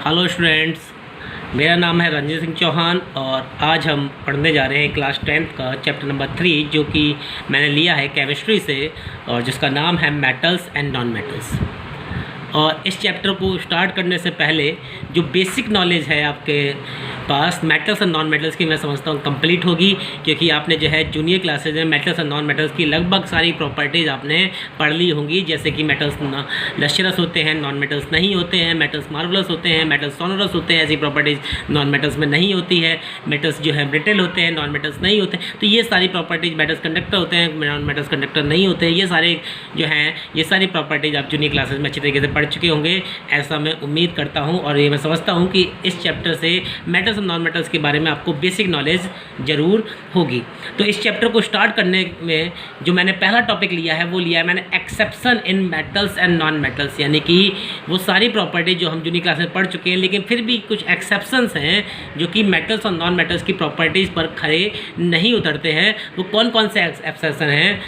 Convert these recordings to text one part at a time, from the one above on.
Hello students, मेरा नाम है रंजीत सिंह चौहान और आज हम पढ़ने जा रहे हैं क्लास 10th का चैप्टर नंबर 3 जो कि मैंने लिया है केमिस्ट्री से और जिसका नाम है मेटल्स एंड नॉन मेटल्स। और इस चैप्टर को स्टार्ट करने से पहले जो बेसिक नॉलेज है आपके पास मेटल्स और नॉन मेटल्स की, मैं समझता हूँ कंप्लीट होगी, क्योंकि आपने जो है जूनियर क्लासेज में मेटल्स और नॉन मेटल्स की लगभग सारी प्रॉपर्टीज़ आपने पढ़ ली होंगी। जैसे कि मेटल्स लश्चरस होते हैं, नॉन मेटल्स नहीं होते हैं, मेटल्स मार्वलस होते हैं, मेटल्स सोनोरस होते हैं, ऐसी प्रॉपर्टीज़ नॉन मेटल्स में नहीं होती है। मेटल्स जो है ब्रिटल होते हैं, नॉन मेटल्स नहीं होते। तो ये सारी प्रॉपर्टीज़, मेटल्स कंडक्टर होते हैं, नॉन मेटल्स कंडक्टर नहीं होते हैं, ये सारे जो हैं ये सारी प्रॉपर्टीज़ आप जूनियर क्लासेज में अच्छी तरीके से पढ़ चुके होंगे, ऐसा मैं उम्मीद करता हूं। और ये मैं समझता हूं कि इस चैप्टर से मेटल्स और नॉन मेटल्स के बारे में आपको बेसिक नॉलेज ज़रूर होगी। तो इस चैप्टर को स्टार्ट करने में जो मैंने पहला टॉपिक लिया है वो लिया है मैंने exception in metals and non metals, यानी कि वो सारी प्रॉपर्टीज जो हम जूनियर क्लास में पढ़ चुके हैं, लेकिन फिर भी कुछ एक्सेप्शंस हैं जो कि मेटल्स और नॉन मेटल्स की प्रॉपर्टीज़ पर खरे नहीं उतरते हैं। वो कौन कौन से एक्सेप्शन हैं,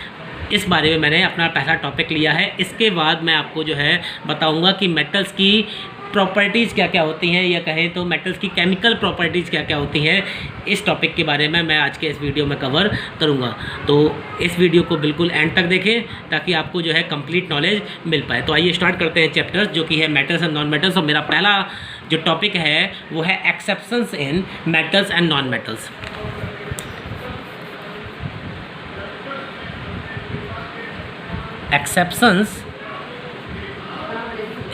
इस बारे में मैंने अपना पहला टॉपिक लिया है। इसके बाद मैं आपको जो है बताऊंगा कि मेटल्स की प्रॉपर्टीज़ क्या क्या होती हैं, या कहें तो मेटल्स की केमिकल प्रॉपर्टीज़ क्या क्या होती हैं। इस टॉपिक के बारे में मैं आज के इस वीडियो में कवर करूंगा। तो इस वीडियो को बिल्कुल एंड तक देखें ताकि आपको जो है कंप्लीट नॉलेज मिल पाए। तो आइए स्टार्ट करते हैं चैप्टर्स जो कि है मेटल्स एंड नॉन मेटल्स। और मेरा पहला जो टॉपिक है वो है exceptions in metals and non metals. Exceptions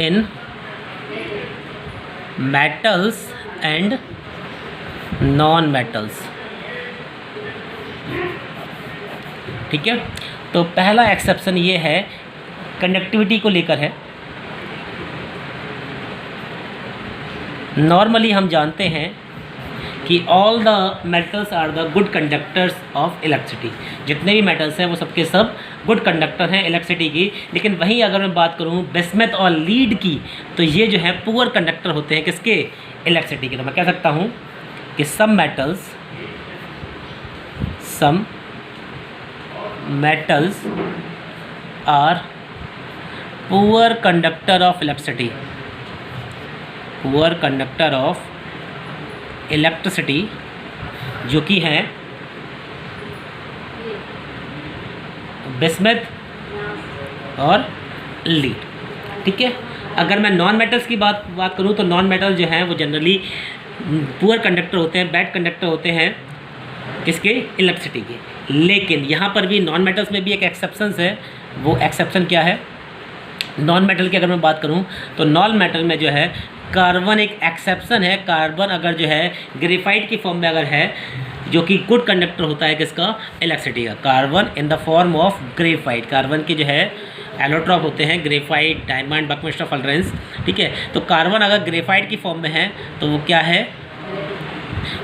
in metals and non metals. ठीक है, तो पहला एक्सेप्शन ये है, कंडक्टिविटी को लेकर है। नॉर्मली हम जानते हैं कि all the metals are the good conductors of electricity. जितने भी मेटल्स हैं वो सबके सब गुड कंडक्टर हैं इलेक्ट्रिसिटी की। लेकिन वहीं अगर मैं बात करूं बिस्मथ और लीड की, तो ये जो है पुअर कंडक्टर होते हैं किसके, इलेक्ट्रिसिटी के। तो मैं कह सकता हूं कि some metals are poor conductor of electricity, poor conductor of electricity, जो कि हैं बिस्मथ और लीड। ठीक है, अगर मैं नॉन मेटल्स की बात करूं तो नॉन मेटल जो हैं वो जनरली पुअर कंडक्टर होते हैं, बैड कंडक्टर होते हैं किसके, इलेक्ट्रिसिटी के। लेकिन यहाँ पर भी नॉन मेटल्स में भी एक एक्सेप्शन है। वो एक्सेप्शन क्या है, नॉन मेटल की अगर मैं बात करूँ तो नॉन मेटल में जो है कार्बन एक एक्सेप्शन है। कार्बन अगर जो है ग्रेफाइट की फॉर्म में अगर है, जो कि गुड कंडक्टर होता है किसका, इलेक्ट्रिसिटी का। Carbon in the form of graphite, carbon के जो है एलोट्रॉप होते हैं, ग्रेफाइट, डायमंड, बकमिस्टर फुलरेंस। ठीक है, तो कार्बन अगर ग्रेफाइट की फॉर्म में है तो वो क्या है,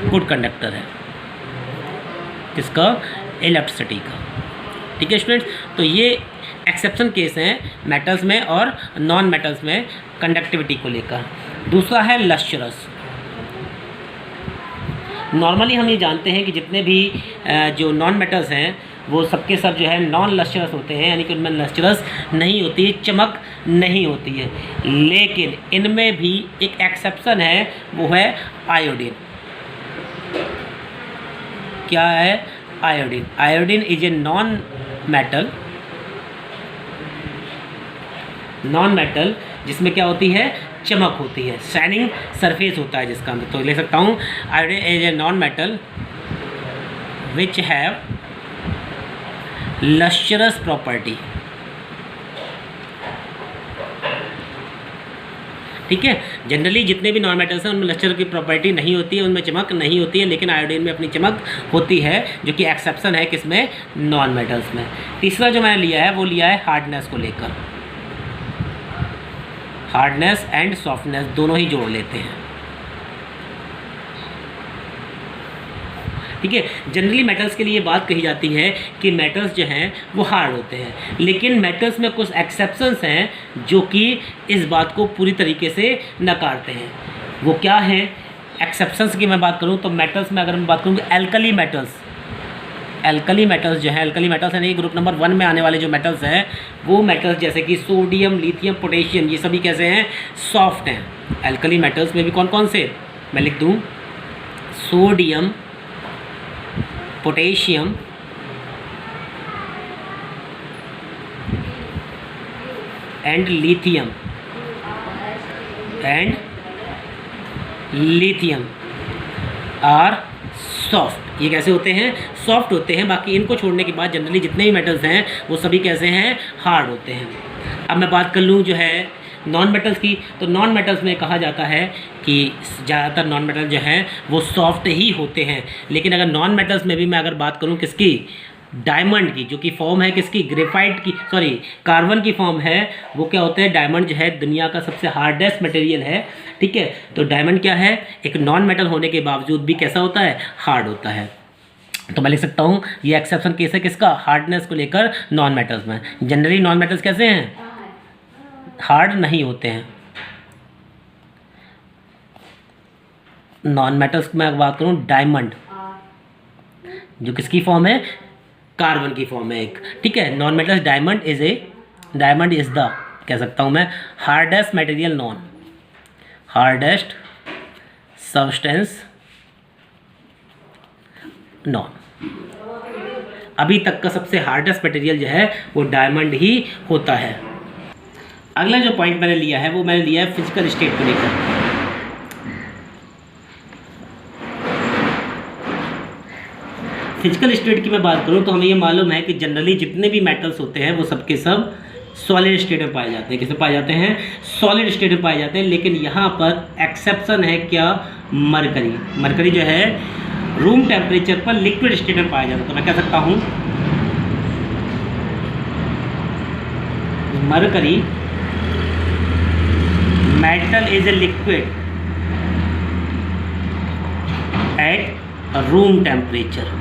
गुड कंडक्टर है किसका, इलेक्ट्रिसिटी का। ठीक है स्टूडेंट्स, तो ये एक्सेप्शन केस हैं मेटल्स में और नॉन मेटल्स में कंडक्टिविटी को लेकर। दूसरा है लश्चरस। नॉर्मली हम ये जानते हैं कि जितने भी जो नॉन मेटल्स हैं वो सबके सब जो है नॉन लश्चरस होते हैं, यानी कि उनमें लश्चरस नहीं होती है, चमक नहीं होती है। लेकिन इनमें भी एक एक्सेप्शन है, वो है आयोडीन। क्या है, iodine. Iodine is a non metal जिसमें क्या होती है, चमक होती है, शाइनिंग सरफेस होता है जिसका। तो ले सकता हूँ iodine is a non metal which have lustrous property. ठीक है, जनरली जितने भी नॉन मेटल्स हैं उनमें लश्चर की प्रॉपर्टी नहीं होती है, उनमें चमक नहीं होती है, लेकिन आयोडीन में अपनी चमक होती है, जो कि एक्सेप्शन है किसमें, नॉन मेटल्स में। तीसरा जो मैंने लिया है वो लिया है हार्डनेस को लेकर। हार्डनेस एंड सॉफ्टनेस दोनों ही जोड़ लेते हैं। ठीक है, जनरली मेटल्स के लिए बात कही जाती है कि मेटल्स जो हैं वो हार्ड होते हैं, लेकिन मेटल्स में कुछ एक्सेप्शंस हैं जो कि इस बात को पूरी तरीके से नकारते हैं। वो क्या है, एक्सेप्शंस की मैं बात करूं तो मेटल्स में अगर मैं बात करूं तो एल्कली मेटल्स, एल्कली मेटल्स जो है, एल्कली मेटल्स यानी ग्रुप नंबर 1 में आने वाले जो मेटल्स हैं वो मेटल्स जैसे कि सोडियम, लिथियम, पोटेशियम, ये सभी कैसे हैं, सॉफ्ट हैं। एल्कली मेटल्स में भी कौन कौन से, मैं लिख दूँ, sodium, potassium and lithium are soft. ये कैसे होते हैं, सॉफ्ट होते हैं। बाकी इनको छोड़ने के बाद जनरली जितने भी मेटल्स हैं वो सभी कैसे हैं, हार्ड होते हैं। अब मैं बात कर लूँ जो है नॉन मेटल्स की, तो नॉन मेटल्स में कहा जाता है कि ज़्यादातर नॉन मेटल जो हैं वो सॉफ्ट ही होते हैं। लेकिन अगर नॉन मेटल्स में भी मैं अगर बात करूँ किसकी, डायमंड की, जो कि फॉर्म है किसकी, ग्रेफाइट की, सॉरी कार्बन की फॉर्म है, वो क्या होते हैं, डायमंड जो है दुनिया का सबसे हार्डेस्ट मटेरियल है। ठीक है, तो डायमंड क्या है, एक नॉन मेटल होने के बावजूद भी कैसा होता है, हार्ड होता है। तो मैं लिख सकता हूँ ये एक्सेप्शन केस है किसका, हार्डनेस को लेकर नॉन मेटल्स में। जनरली नॉन मेटल्स कैसे हैं, हार्ड नहीं होते हैं। नॉन मेटल्स में बात करूँ, डायमंड जो किसकी फॉर्म है, कार्बन की फॉर्म है एक। ठीक है, non metals, diamond is the, कह सकता हूँ मैं, hardest material non, hardest substance non. अभी तक का सबसे हार्डेस्ट मटेरियल जो है वो डायमंड ही होता है। अगला जो पॉइंट मैंने लिया है वो मैंने लिया है फिजिकल स्टेट को लेकर। फिजिकल स्टेट की मैं बात करूं तो हमें ये मालूम है कि जनरली जितने भी मेटल्स होते हैं वो सबके सब सॉलिड स्टेट में पाए जाते हैं। किसे पाए जाते हैं, सॉलिड स्टेट में पाए जाते हैं। लेकिन यहाँ पर एक्सेप्शन है क्या, मरकरी। मरकरी जो है रूम टेम्परेचर पर लिक्विड स्टेट में पाया जाता है। तो मैं कह सकता हूँ mercury metal is a liquid at room temperature.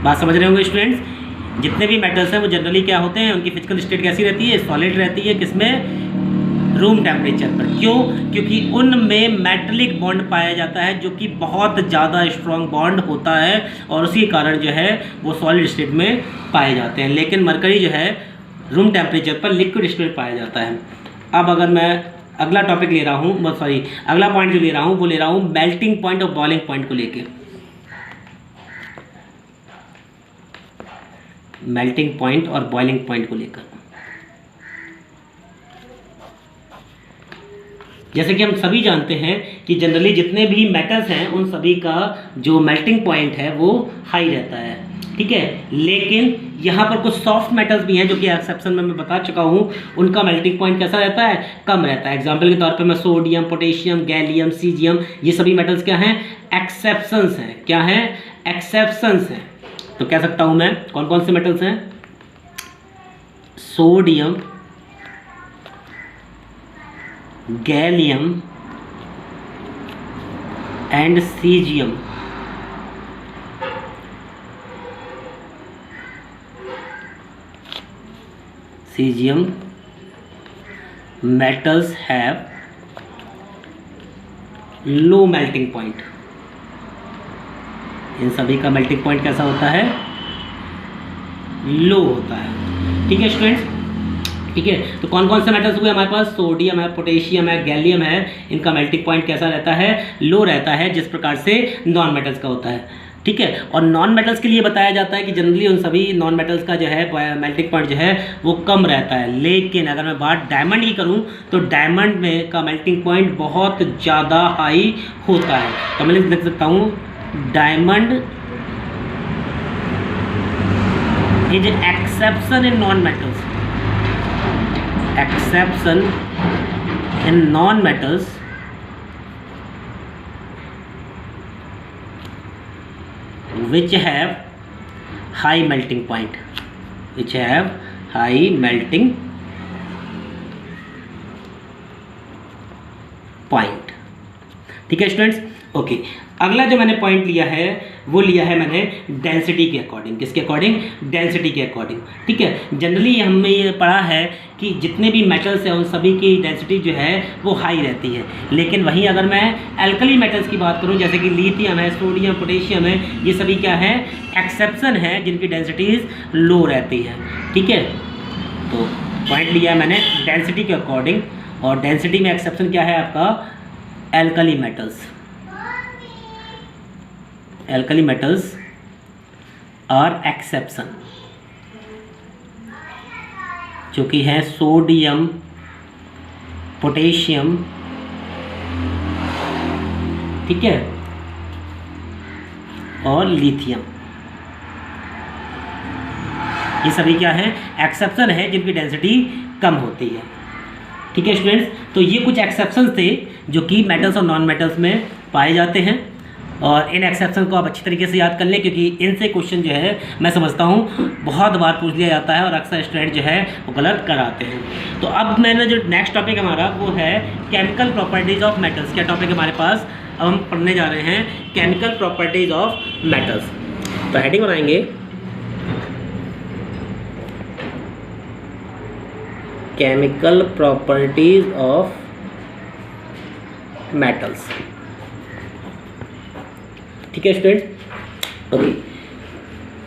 बात समझ रहे होंगे स्टूडेंट्स, जितने भी मेटल्स हैं वो जनरली क्या होते हैं, उनकी फिजिकल स्टेट कैसी रहती है, सॉलिड रहती है। किसमें, रूम टेम्परेचर पर। क्यों, क्योंकि उनमें मेटलिक बॉन्ड पाया जाता है जो कि बहुत ज़्यादा स्ट्रॉन्ग बॉन्ड होता है और उसी कारण जो है वो सॉलिड स्टेट में पाए जाते हैं। लेकिन मरकरी जो है रूम टेम्परेचर पर लिक्विड स्टेट पाया जाता है। अब अगर मैं अगला टॉपिक ले रहा हूँ, सॉरी अगला पॉइंट जो ले रहा हूँ वो ले रहा हूँ मेल्टिंग पॉइंट और बॉइलिंग पॉइंट को लेके। मेल्टिंग पॉइंट और बॉइलिंग पॉइंट को लेकर, जैसे कि हम सभी जानते हैं कि जनरली जितने भी मेटल्स हैं उन सभी का जो मेल्टिंग पॉइंट है वो हाई रहता है। ठीक है, लेकिन यहाँ पर कुछ सॉफ्ट मेटल्स भी हैं जो कि एक्सेप्शन में मैं बता चुका हूँ, उनका मेल्टिंग पॉइंट कैसा रहता है, कम रहता है। एग्जाम्पल के तौर पे मैं सोडियम, पोटेशियम, गैलियम, सीजियम, ये सभी मेटल्स क्या हैं, एक्सेप्शंस हैं। क्या हैं, एक्सेप्शंस हैं। तो कह सकता हूँ मैं कौन कौन से मेटल्स हैं, sodium, gallium and caesium metals have low melting point। इन सभी का मेल्टिंग पॉइंट कैसा होता है, लो होता है। ठीक है स्टूडेंट्स, ठीक है। तो कौन कौन से मेटल्स हुए हमारे पास, सोडियम है, पोटेशियम है, गैलियम है, इनका मेल्टिंग पॉइंट कैसा रहता है, लो रहता है, जिस प्रकार से नॉन मेटल्स का होता है। ठीक है, और नॉन मेटल्स के लिए बताया जाता है कि जनरली उन सभी नॉन मेटल्स का जो है मेल्टिंग पॉइंट जो है वो कम रहता है। लेकिन अगर मैं बात डायमंड की करूं तो डायमंड में का मेल्टिंग पॉइंट बहुत ज़्यादा हाई होता है। तो मैं लिख सकता हूँ diamond is exception in non metals, exception in non metals which have high melting point, which have high melting point। ठीक है स्टूडेंट्स, ओके। अगला जो मैंने पॉइंट लिया है वो लिया है मैंने डेंसिटी के अकॉर्डिंग। किसके अकॉर्डिंग? डेंसिटी के अकॉर्डिंग। ठीक है, जनरली हमने ये पढ़ा है कि जितने भी मेटल्स हैं उन सभी की डेंसिटी जो है वो हाई रहती है, लेकिन वहीं अगर मैं एल्कली मेटल्स की बात करूं जैसे कि लिथियम है, सोडियम, पोटेशियम है, ये सभी क्या है? एक्सेप्शन है जिनकी डेंसिटीज लो रहती है। ठीक है, तो पॉइंट लिया है मैंने डेंसिटी के अकॉर्डिंग, और डेंसिटी में एक्सेप्शन क्या है आपका? Alkali metals. Alkali metals are exception, जो कि है सोडियम, पोटेशियम, ठीक है, और लिथियम। ये सभी क्या है? एक्सेप्शन है जिनकी डेंसिटी कम होती है। ठीक है स्टूडेंट्स, तो ये कुछ एक्सेप्शंस थे जो कि मेटल्स और नॉन मेटल्स में पाए जाते हैं, और इन एक्सेप्शन को आप अच्छी तरीके से याद कर लें, क्योंकि इनसे क्वेश्चन जो है मैं समझता हूँ बहुत बार पूछ लिया जाता है और अक्सर स्टूडेंट जो है वो गलत कराते हैं। तो अब मैंने जो नेक्स्ट टॉपिक हमारा वो है केमिकल प्रॉपर्टीज़ ऑफ मेटल्स। क्या टॉपिक हमारे पास? अब हम पढ़ने जा रहे हैं केमिकल प्रॉपर्टीज़ ऑफ मेटल्स। तो हेडिंग बनाएंगे केमिकल प्रॉपर्टीज़ ऑफ मेटल्स। ठीक है स्टूडेंट्स, ओके।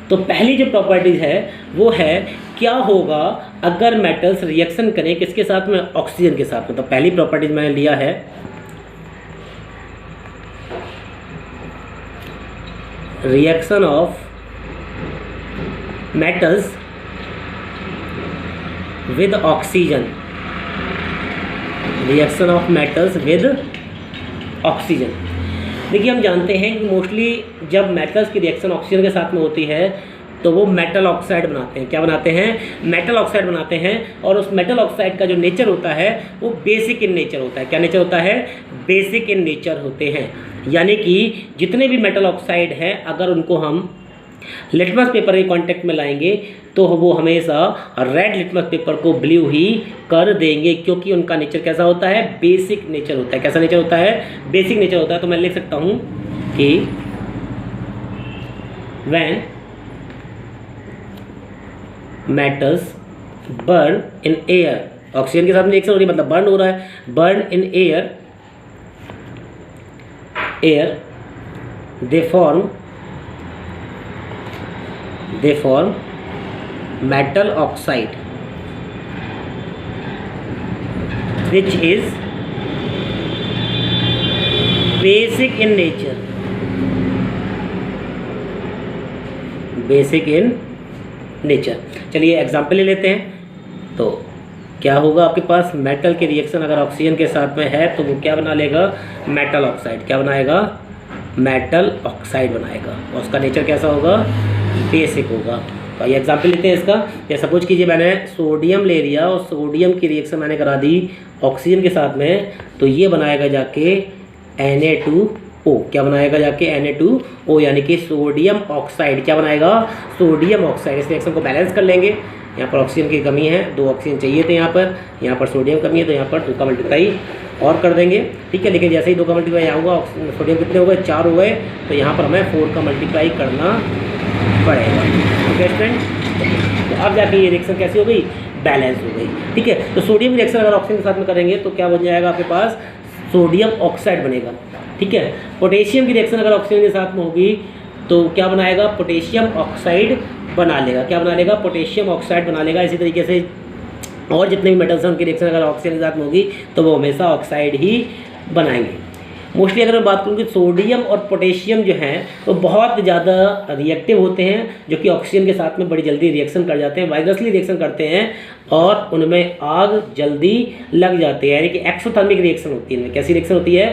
तो पहली जो प्रॉपर्टीज है वो है क्या होगा अगर मेटल्स रिएक्शन करें किसके साथ में? ऑक्सीजन के साथ में। तो पहली प्रॉपर्टीज मैंने लिया है reaction of metals with oxygen. Reaction of metals with oxygen. देखिए, हम जानते हैं कि मोस्टली जब मेटल्स की रिएक्शन ऑक्सीजन के साथ में होती है तो वो मेटल ऑक्साइड बनाते हैं। क्या बनाते हैं? मेटल ऑक्साइड बनाते हैं। और उस मेटल ऑक्साइड का जो नेचर होता है वो बेसिक इन नेचर होता है। क्या नेचर होता है? बेसिक इन नेचर होते हैं। यानी कि जितने भी मेटल ऑक्साइड हैं अगर उनको हम लिटमस पेपर के कांटेक्ट में लाएंगे तो वो हमेशा रेड लिटमस पेपर को ब्लू ही कर देंगे, क्योंकि उनका नेचर कैसा होता है? बेसिक नेचर होता है। कैसा नेचर होता है? बेसिक नेचर होता है। तो मैं लिख सकता हूं कि when metals burn in air, oxygen के साथ में रिएक्शन हो रही है मतलब बर्न हो रहा है, burn in air they form metal oxide which is basic in nature। Basic in nature. चलिए एग्जाम्पल ले लेते हैं। तो क्या होगा आपके पास? मेटल के रिएक्शन अगर ऑक्सीजन के साथ में है तो वो क्या बना लेगा? Metal oxide. क्या बनाएगा? मेटल ऑक्साइड बनाएगा। और उसका नेचर कैसा होगा? बेसिक होगा। तो ये एग्जाम्पल लेते हैं इसका। या सपोज कीजिए मैंने सोडियम ले लिया और सोडियम की रिएक्शन मैंने करा दी ऑक्सीजन के साथ में, तो ये बनाएगा जाके Na2O। क्या बनाएगा जाके? Na2O, यानी कि सोडियम ऑक्साइड। क्या बनाएगा? Sodium oxide. इस रिएक्शन को बैलेंस कर लेंगे। यहाँ पर ऑक्सीजन की कमी है, 2 ऑक्सीजन चाहिए थे यहाँ पर सोडियम कमी है, तो यहाँ पर 2 का मल्टीप्लाई और कर देंगे। ठीक है, लेकिन जैसे ही 2 का मल्टीप्लाई यहाँ होगा, सोडियम कितने हो गए? 4 हो गए, तो यहाँ पर हमें 4 का मल्टीप्लाई करना पड़ेगा। ठीक है स्टूडेंट, तो अब जाके ये रिएक्शन कैसी हो गई? बैलेंस हो गई। ठीक है, तो सोडियम रिएक्शन अगर ऑक्सीजन के साथ में करेंगे तो क्या बन जाएगा आपके पास? सोडियम ऑक्साइड बनेगा। ठीक है, पोटेशियम की रिएक्शन अगर ऑक्सीजन के साथ में होगी तो क्या बनाएगा? पोटेशियम ऑक्साइड बना लेगा। क्या बना लेगा? पोटेशियम ऑक्साइड बना लेगा। इसी तरीके से और जितने भी मेटल्स हैं उनकी रिएक्शन अगर ऑक्सीजन के साथ में होगी तो वो हमेशा ऑक्साइड ही बनाएंगे। मोस्टली अगर मैं बात करूँ कि सोडियम और पोटेशियम जो हैं वो बहुत ज़्यादा रिएक्टिव होते हैं, जो कि ऑक्सीजन के साथ में बड़ी जल्दी रिएक्शन कर जाते हैं, वाइगसली रिएक्शन करते हैं और उनमें आग जल्दी लग जाती है। यानी कि एक्सोथर्मिक रिएक्शन होती है। इनमें कैसी रिएक्शन होती है?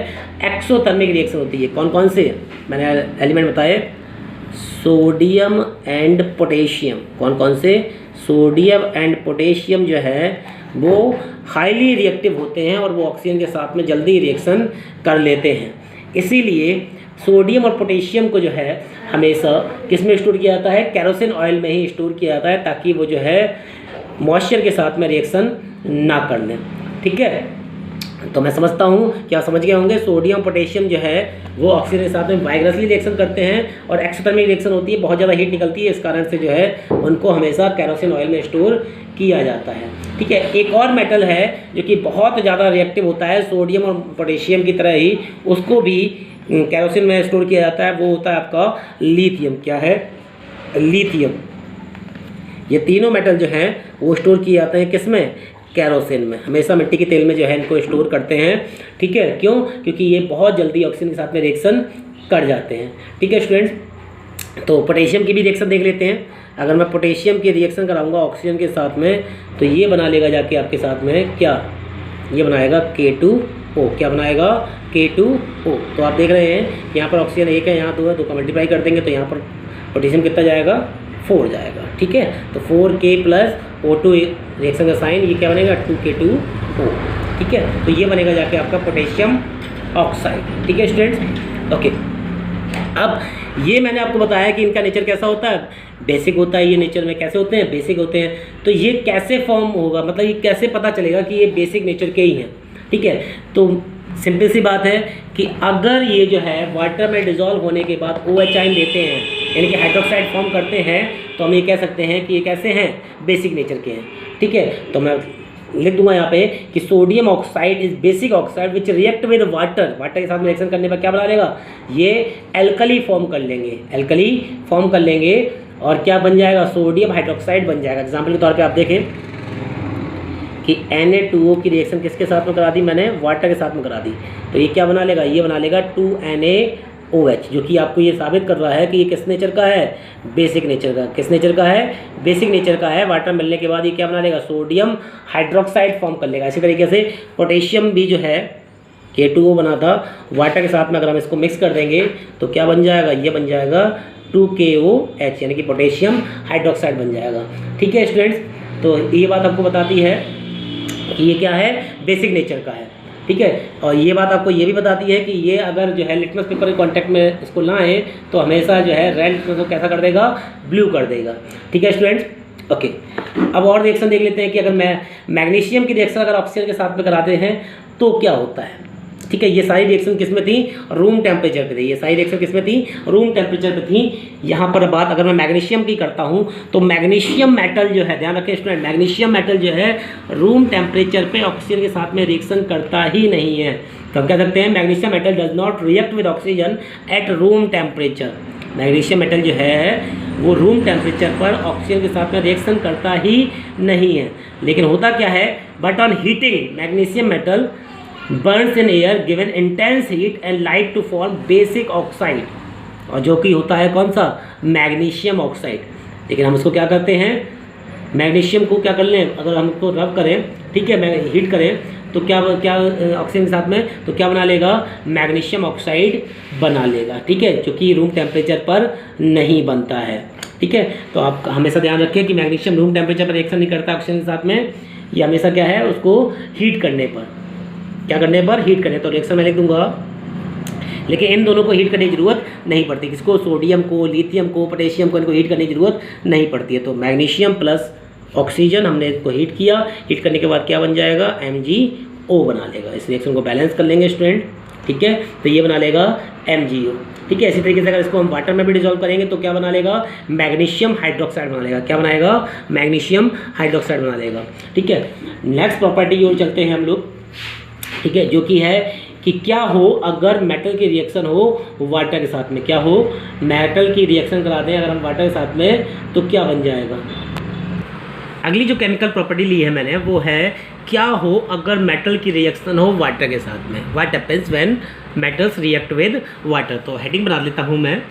एक्सोथर्मिक रिएक्शन होती है। कौन कौन से मैंने एलिमेंट बताए? Sodium and potassium. कौन कौन से? सोडियम एंड पोटेशियम जो है वो हाईली रिएक्टिव होते हैं और वो ऑक्सीजन के साथ में जल्दी रिएक्शन कर लेते हैं। इसीलिए सोडियम और पोटेशियम को जो है हमेशा किस में स्टोर किया जाता है? केरोसिन ऑयल में ही स्टोर किया जाता है, ताकि वो जो है मॉइस्चर के साथ में रिएक्शन ना कर लें। ठीक है, तो मैं समझता हूँ कि आप समझ गए होंगे। सोडियम पोटेशियम जो है वो ऑक्सीजन के साथ में वाइग्रसली रिएक्शन करते हैं और एक्सोथर्मिक रिएक्शन होती है, बहुत ज़्यादा हीट निकलती है, इस कारण से जो है उनको हमेशा केरोसिन ऑयल में स्टोर किया जाता है। ठीक है, एक और मेटल है जो कि बहुत ज़्यादा रिएक्टिव होता है सोडियम और पोटेशियम की तरह ही, उसको भी केरोसिन में स्टोर किया जाता है, वो होता है आपका लिथियम। क्या है? लिथियम। ये तीनों मेटल जो हैं वो स्टोर किए जाते हैं किस में? केरोसिन में। हमेशा मिट्टी के तेल में जो है इनको स्टोर करते हैं। ठीक है, क्यों? क्योंकि ये बहुत जल्दी ऑक्सीजन के साथ में रिएक्शन कर जाते हैं। ठीक है स्टूडेंट्स, तो पोटेशियम की भी रिएक्शन देख लेते हैं। अगर मैं पोटेशियम की रिएक्शन कराऊंगा ऑक्सीजन के साथ में तो ये बना लेगा जाके आपके साथ में क्या? ये बनाएगा K2O। क्या बनाएगा? K2O। तो आप देख रहे हैं यहाँ पर ऑक्सीजन 1 है, यहाँ 2 है, 2 का मल्टीप्लाई कर देंगे तो यहाँ पर पोटेशियम कितना जाएगा? 4 जाएगा। ठीक है, तो 4K + O2 रिएक्शन का साइन, ये क्या बनेगा? 2K2O। ठीक है, तो ये बनेगा जाके आपका पोटेशियम ऑक्साइड। ठीक है स्टूडेंट्स, ओके। अब ये मैंने आपको बताया कि इनका नेचर कैसा होता है? बेसिक होता है। ये नेचर में कैसे होते हैं? बेसिक होते हैं। तो ये कैसे फॉर्म होगा, मतलब ये कैसे पता चलेगा कि ये बेसिक नेचर के ही हैं? ठीक है, तो सिंपल सी बात है कि अगर ये जो है वाटर में डिज़ोल्व होने के बाद OH आयन देते हैं, यानी कि हाइड्रोक्साइड फॉर्म करते हैं, तो हम ये कह सकते हैं कि ये कैसे हैं? बेसिक नेचर के हैं। ठीक है, तो मैं लिख दूंगा यहाँ पे कि sodium oxide is basic oxide which react with water. Water के साथ में रिएक्शन करने पर क्या बना लेगा? ये एल्कली फॉर्म कर लेंगे, एल्कली फॉर्म कर लेंगे और क्या बन जाएगा? सोडियम हाइड्रोक्साइड बन जाएगा। एग्जाम्पल के तौर पे आप देखें कि Na2O की रिएक्शन किसके साथ में करा दी मैंने? वाटर के साथ में करा दी, तो ये क्या बना लेगा? ये बना लेगा 2NaOH, जो कि आपको ये साबित कर रहा है कि ये किस नेचर का है? बेसिक नेचर का। किस नेचर का है? बेसिक नेचर का है। वाटर मिलने के बाद ये क्या बना लेगा? सोडियम हाइड्रोक्साइड फॉर्म कर लेगा। इसी तरीके से पोटेशियम भी जो है K2O बना था, वाटर के साथ में अगर हम इसको मिक्स कर देंगे तो क्या बन जाएगा? ये बन जाएगा 2KOH, यानी कि पोटेशियम हाइड्रोक्साइड बन जाएगा। ठीक है स्टूडेंट्स, तो ये बात आपको बताती है कि ये क्या है? बेसिक नेचर का है। ठीक है, और ये बात आपको ये भी बताती है कि ये अगर जो है लिटमस पेपर के कॉन्टैक्ट में इसको लाएँ तो हमेशा जो है रेड को कैसा कर देगा? ब्लू कर देगा। ठीक है स्टूडेंट्स, ओके। अब और रिएक्शन देख लेते हैं कि अगर मैं मैग्नीशियम की रिएक्शन अगर ऑक्सीजन के साथ में कराते हैं तो क्या होता है। ठीक है, ये सारी रिएक्शन किस में थी? रूम टेम्परेचर पे थी। ये सारी रिएक्शन किस में थी? रूम टेम्परेचर पे थी। यहाँ पर बात अगर मैं मैग्नीशियम की करता हूँ तो मैग्नीशियम मेटल जो है, ध्यान रखें स्टूडेंट, मैग्नीशियम मेटल जो है रूम टेम्परेचर पे ऑक्सीजन के साथ में रिएक्शन करता ही नहीं है। तो हम कह सकते हैं magnesium metal does not react with oxygen at room temperature. Magnesium metal जो है वो रूम टेम्परेचर पर ऑक्सीजन के साथ में रिएक्शन करता ही नहीं है। लेकिन होता क्या है? But on heating magnesium metal burns in air given intense heat and light to form basic oxide, और जो कि होता है कौन सा? Magnesium oxide. लेकिन हम उसको क्या करते हैं? मैग्नीशियम को क्या कर लें? अगर हम उसको रब करें, ठीक है, हीट करें तो क्या ऑक्सीजन के साथ में तो क्या बना लेगा? मैग्नीशियम ऑक्साइड बना लेगा। ठीक है, जो कि रूम टेम्परेचर पर नहीं बनता है। ठीक है, तो आप हमेशा ध्यान रखें कि मैग्नीशियम रूम टेम्परेचर पर रिएक्शन नहीं करता ऑक्सीजन के साथ में, ये हमेशा क्या है? उसको हीट करने पर, क्या करने पर? हीट करने। तो रिएक्शन मैं लिख दूंगा, लेकिन इन दोनों को हीट करने की जरूरत नहीं पड़ती। किसको? सोडियम को, लिथियम को, पोटेशियम को, इनको हीट करने की जरूरत नहीं पड़ती है। तो मैग्नीशियम प्लस ऑक्सीजन हमने इसको हीट किया, हीट करने के बाद क्या बन जाएगा? MgO बना लेगा। इस रिएक्शन को बैलेंस कर लेंगे स्टूडेंट। ठीक है, तो ये बना लेगा MgO। ठीक है, इसी तरीके से अगर इसको हम वाटर में भी डिजोल्व करेंगे तो क्या बना लेगा? मैग्नीशियम हाइड्रोक्साइड बना लेगा। क्या बनाएगा? मैग्नीशियम हाइड्रोक्साइड बना लेगा। ठीक है, नेक्स्ट प्रॉपर्टी की ओर चलते हैं हम लोग। ठीक है, जो कि है कि क्या हो अगर मेटल की रिएक्शन हो वाटर के साथ में। क्या हो? मेटल की रिएक्शन करा दें अगर हम वाटर के साथ में तो क्या बन जाएगा? अगली जो केमिकल प्रॉपर्टी ली है मैंने वो है क्या हो अगर मेटल की रिएक्शन हो वाटर के साथ में। What happens when metals react with water. तो हेडिंग बना लेता हूँ मैं,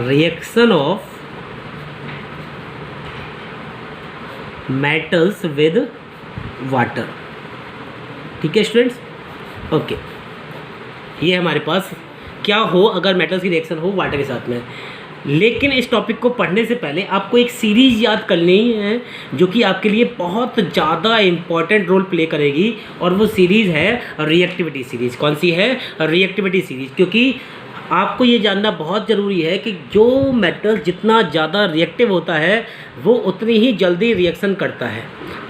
reaction of metals with water. ठीक है स्टूडेंट्स, ओके। ये हमारे पास क्या हो अगर मेटल्स की रिएक्शन हो वाटर के साथ में। लेकिन इस टॉपिक को पढ़ने से पहले आपको एक सीरीज़ याद करनी है जो कि आपके लिए बहुत ज़्यादा इम्पॉर्टेंट रोल प्ले करेगी, और वो सीरीज़ है रिएक्टिविटी सीरीज़। कौन सी है? Reactivity series. क्योंकि आपको ये जानना बहुत ज़रूरी है कि जो मेटल जितना ज़्यादा रिएक्टिव होता है वो उतनी ही जल्दी रिएक्शन करता है,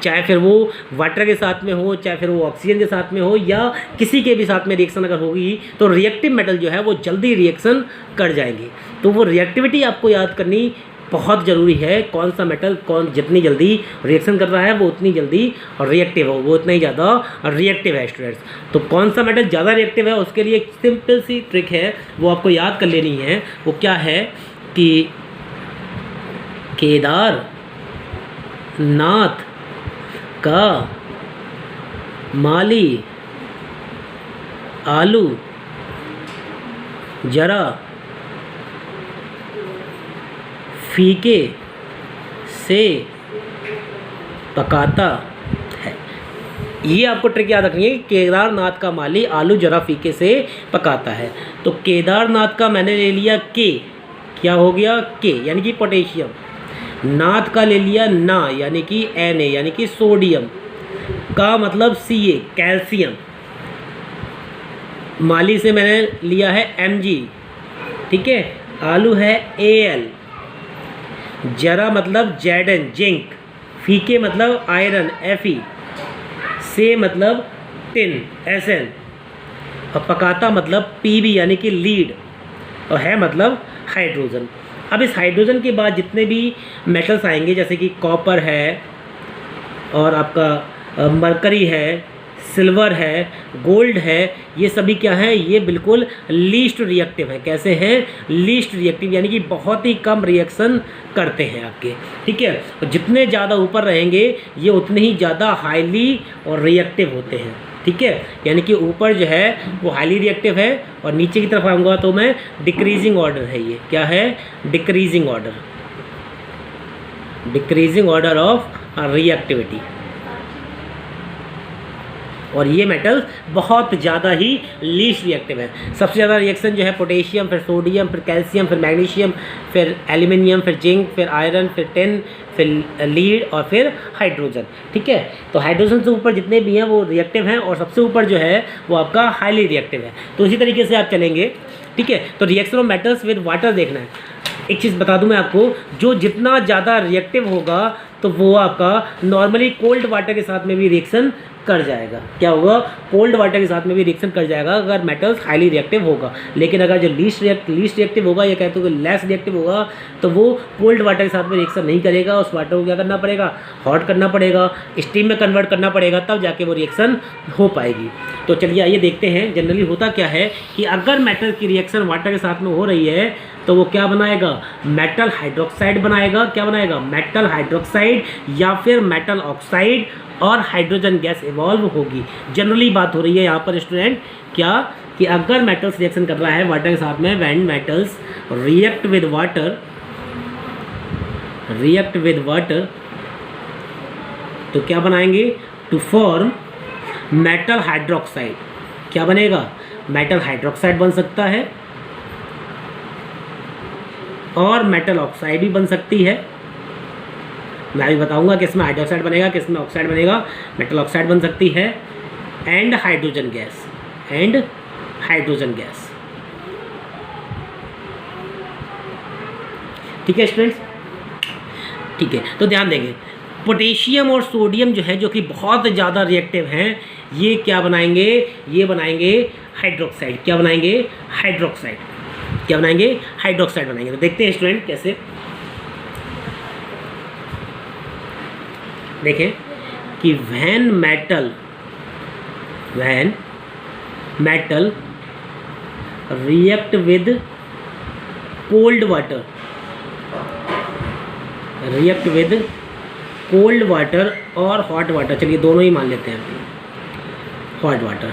चाहे फिर वो वाटर के साथ में हो, चाहे फिर वो ऑक्सीजन के साथ में हो, या किसी के भी साथ में रिएक्शन अगर होगी तो रिएक्टिव मेटल जो है वो जल्दी रिएक्शन कर जाएंगे। तो वो रिएक्टिविटी आपको याद करनी बहुत ज़रूरी है, कौन सा मेटल कौन जितनी जल्दी रिएक्शन कर रहा है वो उतनी जल्दी रिएक्टिव हो, वो उतना ही ज़्यादा रिएक्टिव है स्टूडेंट्स। तो कौन सा मेटल ज़्यादा रिएक्टिव है उसके लिए एक सिंपल सी ट्रिक है, वो आपको याद कर लेनी है। वो क्या है कि केदारनाथ का माली आलू जरा फीके से पकाता है। ये आपको ट्रिक याद रखनी है, केदारनाथ का माली आलू जरा फीके से पकाता है। तो केदारनाथ का मैंने ले लिया के, क्या हो गया के यानी कि पोटेशियम, नाथ का ले लिया ना यानी कि Na यानी कि सोडियम, का मतलब Ca कैल्शियम, माली से मैंने लिया है Mg, ठीक है, आलू है Al, जरा मतलब Zn जिंक, फीके मतलब आयरन Fe, से मतलब टिन Sn, और पकाता मतलब Pb यानी कि लीड, और है मतलब हाइड्रोजन। अब इस हाइड्रोजन के बाद जितने भी मेटल्स आएंगे जैसे कि कॉपर है और आपका मरकरी है, सिल्वर है, गोल्ड है, ये सभी क्या है, ये बिल्कुल लीस्ट रिएक्टिव है। कैसे हैं? लीस्ट रिएक्टिव यानी कि बहुत ही कम रिएक्शन करते हैं आपके, ठीक है। और जितने ज़्यादा ऊपर रहेंगे ये उतने ही ज़्यादा हाईली और रिएक्टिव होते हैं, ठीक है। यानी कि ऊपर जो है वो हाईली रिएक्टिव है और नीचे की तरफ आऊँगा तो मैं डिक्रीजिंग ऑर्डर है, ये क्या है, decreasing order, decreasing order of reactivity. और ये मेटल्स बहुत ज़्यादा ही लीस्ट रिएक्टिव है। सबसे ज़्यादा रिएक्शन जो है पोटेशियम, फिर सोडियम, फिर कैल्शियम, फिर मैग्नीशियम, फिर एल्यूमिनियम, फिर जिंक, फिर आयरन, फिर टिन, फिर लीड और फिर हाइड्रोजन, ठीक है। तो हाइड्रोजन से ऊपर जितने भी हैं वो रिएक्टिव हैं और सबसे ऊपर जो है वो आपका हाईली रिएक्टिव है। तो इसी तरीके से आप चलेंगे, ठीक है। तो reaction of metals with water देखना है। एक चीज़ बता दूं मैं आपको, जो जितना ज़्यादा रिएक्टिव होगा तो वो आपका नॉर्मली कोल्ड वाटर के साथ में भी रिएक्शन कर जाएगा। क्या होगा? कोल्ड वाटर के साथ में भी रिएक्शन कर जाएगा अगर मेटल्स हाईली रिएक्टिव होगा। लेकिन अगर जो लीस्ट रिएक्टिव होगा या कहते हो कि लेस रिएक्टिव होगा तो वो कोल्ड वाटर के साथ में रिएक्शन नहीं करेगा। उस वाटर को क्या करना पड़ेगा? हॉट करना पड़ेगा, स्टीम में कन्वर्ट करना पड़ेगा, तब जाके वो रिएक्शन हो पाएगी। तो चलिए आइए देखते हैं जनरली होता क्या है कि अगर मेटल की रिएक्शन वाटर के साथ में हो रही है तो वो क्या बनाएगा? मेटल हाइड्रोक्साइड बनाएगा। क्या बनाएगा? मेटल हाइड्रोक्साइड या फिर मेटल ऑक्साइड और हाइड्रोजन गैस इवॉल्व होगी। जनरली बात हो रही है यहाँ पर स्टूडेंट क्या कि अगर मेटल्स रिएक्शन कर रहा है वाटर के साथ में, when metals react with water तो क्या बनाएंगे? To form metal hydroxide. क्या बनेगा? मेटल हाइड्रोक्साइड बन सकता है और मेटल ऑक्साइड भी बन सकती है। मैं अभी बताऊंगा किस में हाइड्रोक्साइड बनेगा, किस में ऑक्साइड बनेगा। मेटल ऑक्साइड बन सकती है एंड हाइड्रोजन गैस, ठीक है स्टूडेंट्स, ठीक है। तो ध्यान देंगे, पोटेशियम और सोडियम जो है जो कि बहुत ज़्यादा रिएक्टिव हैं, ये क्या बनाएंगे? ये बनाएंगे हाइड्रोक्साइड। क्या बनाएंगे? हाइड्रोक्साइड। क्या बनाएंगे? हाइड्रोक्साइड बनाएंगे। तो देखते हैं स्टूडेंट कैसे। देखें कि when metal react with cold water और हॉट वाटर, चलिए दोनों ही मान लेते हैं। हॉट वाटर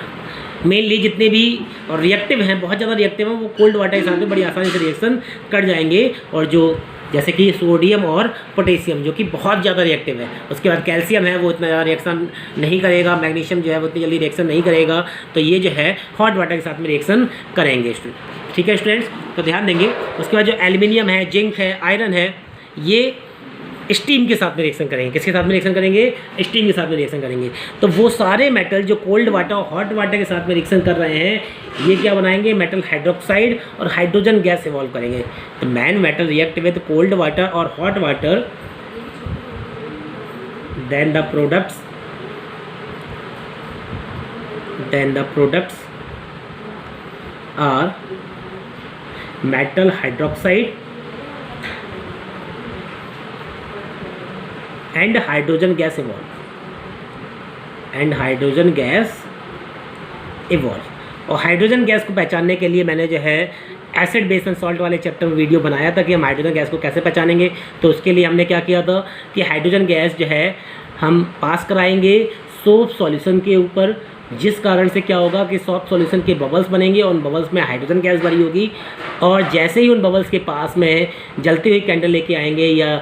मेनली जितने भी और रिएक्टिव हैं, बहुत ज़्यादा रिएक्टिव हैं, वो कोल्ड वाटर के साथ में बड़ी आसानी से रिएक्शन कर जाएंगे। और जो जैसे कि सोडियम और पोटेशियम जो कि बहुत ज़्यादा रिएक्टिव है, उसके बाद कैल्शियम है वो इतना ज़्यादा रिएक्शन नहीं करेगा, मैग्नीशियम जो है वो इतनी जल्दी रिएक्शन नहीं करेगा। तो ये जो है हॉट वाटर के साथ में रिएक्शन करेंगे स्टूडेंट, ठीक है स्टूडेंट्स। तो ध्यान देंगे। उसके बाद जो एल्यूमिनियम है, जिंक है, आयरन है, ये स्टीम के साथ में रिएक्शन करेंगे। किसके साथ में रिएक्शन करेंगे? स्टीम के साथ में रिएक्शन करेंगे। तो वो सारे मेटल जो कोल्ड वाटर और हॉट वाटर के साथ में रिएक्शन कर रहे हैं, ये क्या बनाएंगे? मेटल हाइड्रोक्साइड और हाइड्रोजन गैस इवॉल्व करेंगे। तो main metal react with cold water और hot water, then the products are metal hydroxide and hydrogen gas evolve। और हाइड्रोजन गैस को पहचानने के लिए मैंने जो है एसिड बेस एंड सॉल्ट वाले चैप्टर में वीडियो बनाया था कि हम हाइड्रोजन गैस को कैसे पहचानेंगे। तो उसके लिए हमने क्या किया था कि हाइड्रोजन गैस जो है हम पास कराएंगे सोप सॉल्यूशन के ऊपर, जिस कारण से क्या होगा कि सॉफ्ट सॉल्यूशन के बबल्स बनेंगे और उन बबल्स में हाइड्रोजन गैस भरी होगी। और जैसे ही उन बबल्स के पास में जलती हुई कैंडल लेके आएंगे या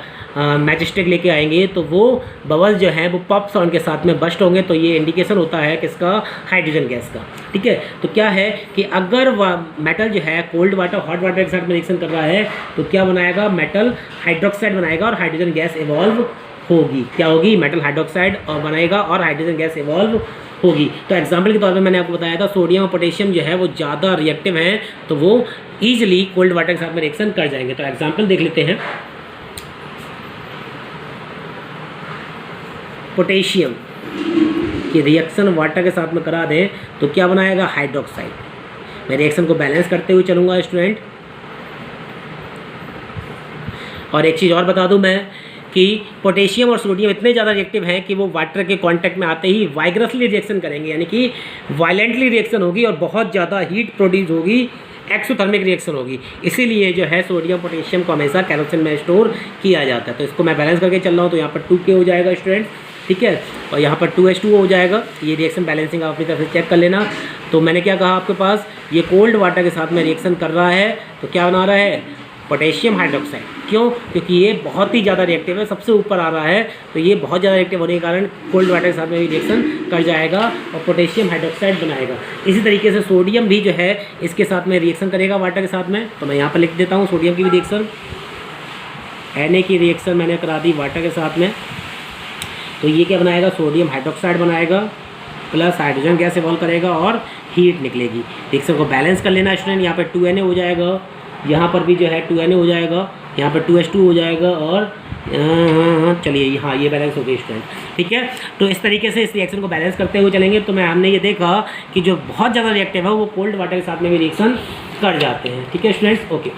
मैच स्टिक लेके आएंगे, तो वो बबल्स जो हैं वो पॉप साउंड के साथ में बस्ट होंगे। तो ये इंडिकेशन होता है किसका? हाइड्रोजन गैस का। ठीक है, तो क्या है कि अगर मेटल जो है कोल्ड वाटर हॉट वाटर के साथ में रिएक्शन कर रहा है तो क्या बनाएगा? मेटल हाइड्रोक्साइड बनाएगा और हाइड्रोजन गैस इवॉल्व होगी। क्या होगी? मेटल हाइड्रोक्साइड और बनाएगा और हाइड्रोजन गैस इवॉल्व होगी। तो एग्जाम्पल के तौर पे मैंने आपको बताया था सोडियम और पोटेशियम जो है वो ज़्यादा रिएक्टिव हैं, तो वो ईजिली कोल्ड वाटर के साथ में रिएक्शन कर जाएंगे। तो एग्जाम्पल देख लेते हैं। पोटेशियम की रिएक्शन वाटर के साथ में करा दें तो क्या बनाएगा? हाइड्रोक्साइड। मैं रिएक्शन को बैलेंस करते हुए चलूँगा स्टूडेंट। और एक चीज़ और बता दूं मैं कि पोटेशियम और सोडियम इतने ज़्यादा रिएक्टिव हैं कि वो वाटर के कांटेक्ट में आते ही वाइग्रसली रिएक्शन करेंगे, यानी कि वायलेंटली रिएक्शन होगी और बहुत ज़्यादा हीट प्रोड्यूस होगी, एक्सोथर्मिक रिएक्शन होगी। इसीलिए जो है सोडियम पोटेशियम को हमेशा कैरोसिन में स्टोर किया जाता है। तो इसको मैं बैलेंस करके चल रहा हूँ, तो यहाँ पर 2K हो जाएगा स्टूडेंट, ठीक है, और यहाँ पर 2H2O हो जाएगा। ये रिएक्शन बैलेंसिंग आप अपनी तरफ से चेक कर लेना। तो मैंने क्या कहा आपके पास, ये कोल्ड वाटर के साथ में रिएक्शन कर रहा है तो क्या बना रहा है? Potassium hydroxide. क्यों? क्योंकि ये बहुत ही ज़्यादा रिएक्टिव है, सबसे ऊपर आ रहा है, तो ये बहुत ज़्यादा रिएक्टिव होने के कारण कोल्ड वाटर के साथ में भी रिएक्शन कर जाएगा और पोटेशियम हाइड्रोक्साइड बनाएगा। इसी तरीके से सोडियम भी जो है इसके साथ में रिएक्शन करेगा वाटर के साथ में। तो मैं यहाँ पर लिख देता हूँ सोडियम की भी रिएक्शन, Na की रिएक्शन मैंने करा दी वाटर के साथ में। तो ये क्या बनाएगा? सोडियम हाइड्रोक्साइड बनाएगा प्लस हाइड्रोजन गैस इवॉल्व करेगा और हीट निकलेगी। रिएक्शन को बैलेंस कर लेना स्टूडेंट। यहाँ पर 2Na हो जाएगा, यहाँ पर भी जो है 2Na हो जाएगा, यहाँ पर 2H2 हो जाएगा और चलिए हाँ ये बैलेंस हो गई स्टूडेंट, ठीक है। तो इस तरीके से इस रिएक्शन को बैलेंस करते हुए चलेंगे। तो हमने ये देखा कि जो बहुत ज़्यादा रिएक्टिव है वो कोल्ड वाटर के साथ में भी रिएक्शन कर जाते हैं, ठीक है स्टूडेंट्स, ओके।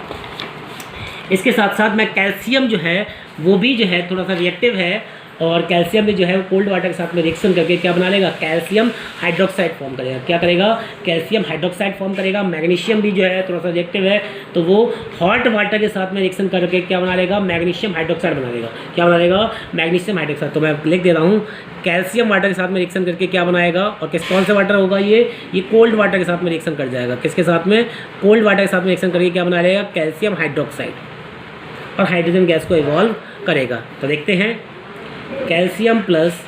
इसके साथ साथ मैं कैल्शियम जो है वो भी जो है थोड़ा सा रिएक्टिव है और कैल्शियम भी जो है वो कोल्ड वाटर के साथ में रिएक्शन करके क्या बना लेगा? कैल्शियम हाइड्रोक्साइड फॉर्म करेगा। क्या करेगा? कैल्शियम हाइड्रोक्साइड फॉर्म करेगा। मैग्नीशियम भी जो है थोड़ा सा रिएक्टिव है, तो वो हॉट वाटर के साथ में रिएक्शन करके क्या बना लेगा? मैग्नीशियम हाइड्रोक्साइड बना लेगा। क्या बना लेगा? Magnesium hydroxide. तो मैं लिख दे रहा हूँ, कैल्शियम वाटर के साथ में रिएक्शन करके क्या बनाएगा? और कौन सा वाटर होगा? ये कोल्ड वाटर के साथ में रिएक्शन कर जाएगा। किसके साथ में? कोल्ड वाटर के साथ में रिएक्शन करके क्या बना लेगा? कैल्शियम हाइड्रोक्साइड और हाइड्रोजन गैस को इवॉल्व करेगा। तो देखते हैं, कैल्शियम प्लस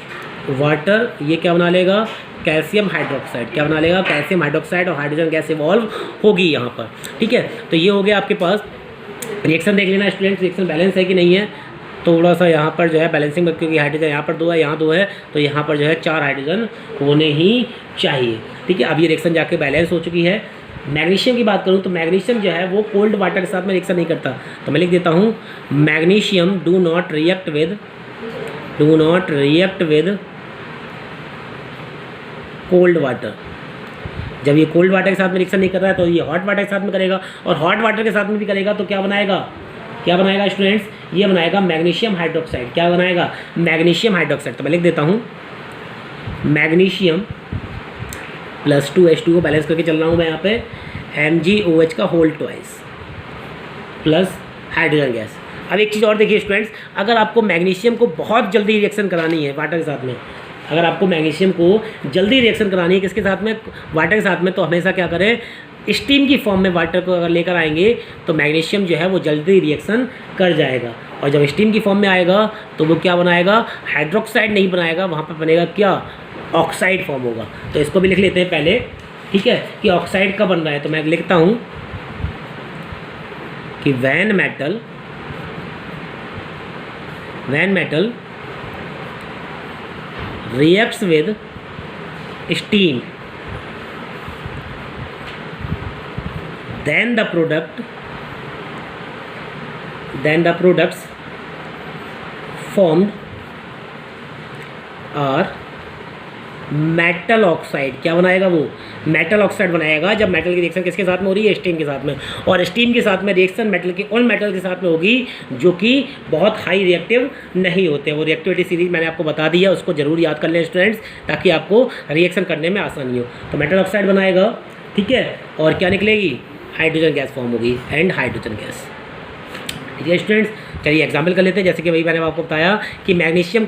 वाटर ये क्या बना लेगा? Calcium hydroxide. क्या बना लेगा? कैल्शियम हाइड्रोक्साइड और हाइड्रोजन गैस इवॉल्व होगी यहाँ पर, ठीक है। तो ये हो गया आपके पास। रिएक्शन देख लेना स्टूडेंट्स, रिएक्शन बैलेंस है कि नहीं है। थोड़ा सा यहाँ पर जो है बैलेंसिंग में, क्योंकि हाइड्रोजन यहाँ पर 2 है, यहाँ 2 है, तो यहाँ पर जो है 4 हाइड्रोजन होने ही चाहिए, ठीक है। अब ये रिएक्शन जाके बैलेंस हो चुकी है। मैग्नीशियम की बात करूँ तो मैग्नीशियम जो है वो कोल्ड वाटर के साथ में रिएक्शन नहीं करता। तो मैं लिख देता हूँ, magnesium do not react with cold water. जब ये कोल्ड वाटर के साथ में रिएक्शन नहीं कर रहा है तो ये हॉट वाटर के साथ में करेगा, और हॉट वाटर के साथ में भी करेगा तो क्या बनाएगा? क्या बनाएगा स्टूडेंट्स? ये बनाएगा मैग्नीशियम हाइड्रोक्साइड। क्या बनाएगा? Magnesium hydroxide. तो मैं लिख देता हूँ, मैग्नीशियम प्लस 2H2 को बैलेंस करके चल रहा हूँ मैं यहाँ पे, MgOH का whole twice plus hydrogen gas. अब एक चीज़ और देखिए स्टूडेंट्स, अगर आपको मैग्नीशियम को बहुत जल्दी रिएक्शन करानी है वाटर के साथ में, अगर आपको मैग्नीशियम को जल्दी रिएक्शन करानी है किसके साथ में? वाटर के साथ में, तो हमेशा क्या करें? स्टीम की फॉर्म में वाटर को अगर लेकर आएंगे तो मैग्नीशियम जो है वो जल्दी रिएक्शन कर जाएगा, और जब स्टीम की फॉर्म में आएगा तो वो क्या बनाएगा? हाइड्रोक्साइड नहीं बनाएगा, वहाँ पर बनेगा क्या? ऑक्साइड फॉर्म होगा। तो इसको भी लिख लेते हैं पहले, ठीक है, कि ऑक्साइड कब बन रहा है। तो मैं लिखता हूँ कि when metal when metal reacts with steam then the products formed are metal oxide. क्या बनाएगा वो? मेटल ऑक्साइड बनाएगा जब मेटल की रिएक्शन किसके साथ में हो रही है? स्टीम के साथ में। और स्टीम के साथ में रिएक्शन मेटल की उन मेटल के साथ में होगी जो कि बहुत हाई रिएक्टिव नहीं होते। वो रिएक्टिविटी सीरीज मैंने आपको बता दी है, उसको जरूर याद कर लें स्टूडेंट्स, ताकि आपको रिएक्शन करने में आसानी हो। तो मेटल ऑक्साइड बनाएगा, ठीक है, और क्या निकलेगी? हाइड्रोजन गैस फॉर्म होगी, एंड हाइड्रोजन गैस। ठीक है स्टूडेंट्स, चलिए एग्जाम्पल कर लेते हैं। जैसे कि वही मैंने आपको बताया कि मैग्नीशियम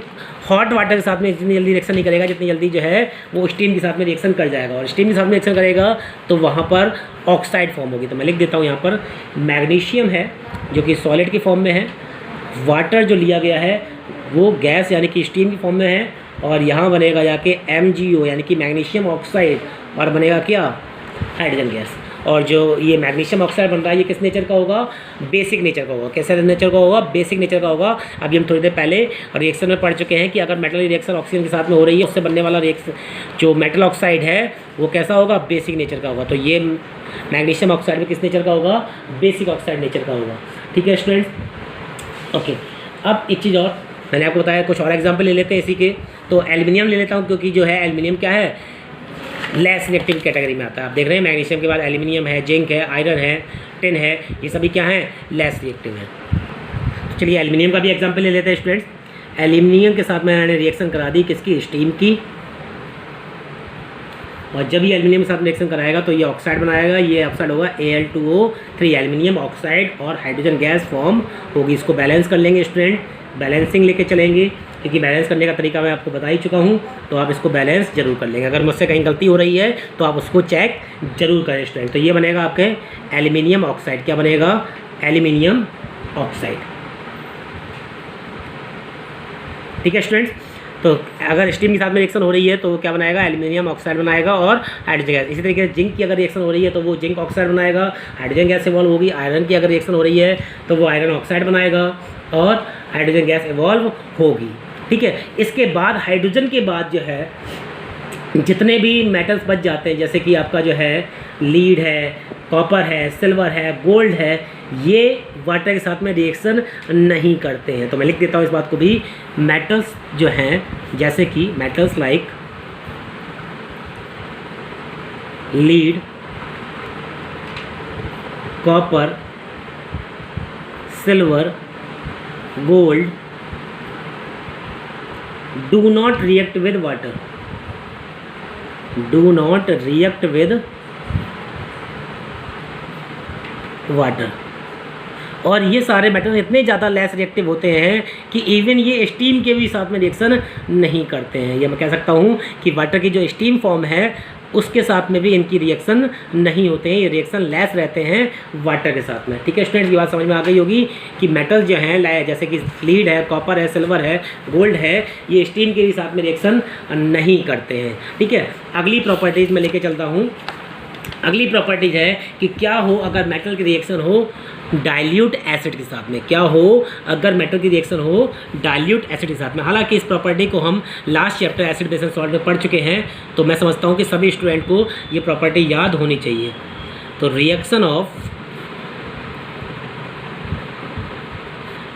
हॉट वाटर के साथ में इतनी जल्दी रिएक्शन नहीं करेगा जितनी जल्दी जो है वो स्टीम के साथ में रिएक्शन कर जाएगा, और स्टीम के साथ में रिएक्शन करेगा तो वहाँ पर ऑक्साइड फॉर्म होगी। तो मैं लिख देता हूँ यहाँ पर, मैग्नीशियम है जो कि सॉलिड की फॉर्म में है, वाटर जो लिया गया है वो गैस यानी कि स्टीम की फॉर्म में है, और यहाँ बनेगा जाके MgO यानी कि मैग्नीशियम ऑक्साइड, और बनेगा क्या? Hydrogen gas. और जो ये मैग्नीशियम ऑक्साइड बन रहा है ये किस नेचर का होगा? बेसिक नेचर का होगा। कैसे नेचर का होगा? बेसिक नेचर का होगा। अभी हम थोड़ी देर पहले रिएक्शन में पढ़ चुके हैं कि अगर मेटल रिएक्शन ऑक्सीजन के साथ में हो रही है, उससे बनने वाला रिएक्शन जो मेटल ऑक्साइड है वो कैसा होगा? बेसिक नेचर का होगा। तो ये मैग्नीशियम ऑक्साइड में किस नेचर का होगा? बेसिक ऑक्साइड नेचर का होगा। ठीक है स्टूडेंट्स, ओके। अब एक चीज़ और मैंने आपको बताया, कुछ और एग्जाम्पल ले लेते हैं इसी के। तो एल्युमिनियम ले लेता हूँ, क्योंकि जो है एल्युमिनियम क्या है? लेस रिएक्टिव कैटेगरी में आता है। आप देख रहे हैं मैग्नीशियम के बाद एल्युमिनियम है, जिंक है, आयरन है, टिन है, ये सभी क्या हैं? लेस रिएक्टिव हैं। तो चलिए एल्युमिनियम का भी एग्जांपल ले लेते हैं स्टूडेंट्स। एल्युमिनियम के साथ मैंने रिएक्शन करा दी किसकी? स्टीम की। और जब ये एल्युमिनियम के साथ रिएक्शन कराएगा तो ये ऑक्साइड बनाएगा, ये ऑक्साइड होगा Al2O3, एल्युमिनियम ऑक्साइड, और हाइड्रोजन गैस फॉर्म होगी। इसको बैलेंस कर लेंगे स्टूडेंट, बैलेंसिंग लेके चलेंगे, क्योंकि बैलेंस करने का तरीका मैं आपको बता ही चुका हूँ। तो आप इसको बैलेंस जरूर कर लेंगे। अगर मुझसे कहीं गलती हो रही है तो आप उसको चेक जरूर करें स्टूडेंट। तो ये बनेगा आपके एल्युमिनियम ऑक्साइड। क्या बनेगा? Aluminium oxide. ठीक है स्टूडेंट्स, तो अगर स्टीम के साथ में रिएक्शन हो रही है तो क्या बनाएगा? एल्युमिनियम ऑक्साइड बनाएगा और हाइड्रोजन गैस। इसी तरीके से जिंक की अगर रिएक्शन हो रही है तो वो जिंक ऑक्साइड बनाएगा, हाइड्रोजन गैस इवॉल्व होगी। आयरन की अगर रिएक्शन हो रही है तो वो आयरन ऑक्साइड बनाएगा और हाइड्रोजन गैस इवॉल्व होगी। ठीक है, इसके बाद हाइड्रोजन के बाद जो है जितने भी मेटल्स बच जाते हैं, जैसे कि आपका जो है लीड है, कॉपर है, सिल्वर है, गोल्ड है, ये वाटर के साथ में रिएक्शन नहीं करते हैं। तो मैं लिख देता हूँ इस बात को भी। मेटल्स जो हैं, जैसे कि metals like lead, copper, silver, gold do not react with water, do not react with water। और ये सारे मेटल इतने ज़्यादा लेस रिएक्टिव होते हैं कि इवन ये स्टीम के भी साथ में रिएक्शन नहीं करते हैं। ये मैं कह सकता हूँ कि वाटर की जो स्टीम फॉर्म है उसके साथ में भी इनकी रिएक्शन नहीं होते हैं, ये रिएक्शन लेस रहते हैं वाटर के साथ में। ठीक है स्टूडेंट्स, ये बात समझ में आ गई होगी कि मेटल जो हैं जैसे कि लीड है, कॉपर है, सिल्वर है, गोल्ड है, ये स्टीम के भी साथ में रिएक्शन नहीं करते हैं। ठीक है, अगली प्रॉपर्टीज़ में लेके चलता हूँ। अगली प्रॉपर्टीज है कि क्या हो अगर मेटल की रिएक्शन हो डाइल्यूट एसिड के साथ में। क्या हो अगर मेटल की रिएक्शन हो डाइल्यूट एसिड के साथ में। हालांकि इस प्रॉपर्टी को हम last chapter acid base and salt में पढ़ चुके हैं, तो मैं समझता हूं कि सभी स्टूडेंट को ये प्रॉपर्टी याद होनी चाहिए। तो reaction of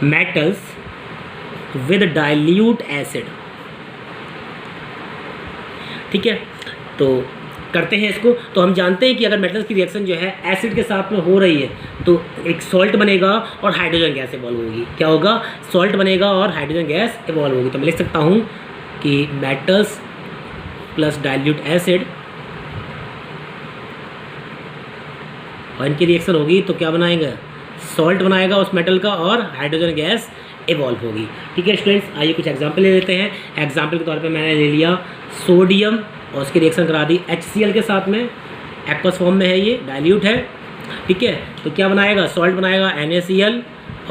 metals with dilute acid, ठीक है, तो करते हैं इसको। तो हम जानते हैं कि अगर मेटल्स की रिएक्शन जो है एसिड के साथ में हो रही है तो एक सॉल्ट बनेगा और हाइड्रोजन गैस इवॉल्व होगी। क्या होगा? सॉल्ट बनेगा और हाइड्रोजन गैस इवॉल्व होगी। तो मैं लिख सकता हूँ कि मेटल्स प्लस डाइल्यूट एसिड, और इनकी रिएक्शन होगी तो क्या बनाएगा? सॉल्ट बनाएगा उस मेटल का और हाइड्रोजन गैस इवॉल्व होगी। ठीक है स्टूडेंट्स, आइए कुछ एग्जाम्पल ले लेते हैं। एग्जाम्पल के तौर पे मैंने ले लिया सोडियम और उसकी रिएक्शन करा दी HCl के साथ में, एक्वस फॉर्म में है, ये डाइल्यूट है। ठीक है, तो क्या बनाएगा? सॉल्ट बनाएगा NaCl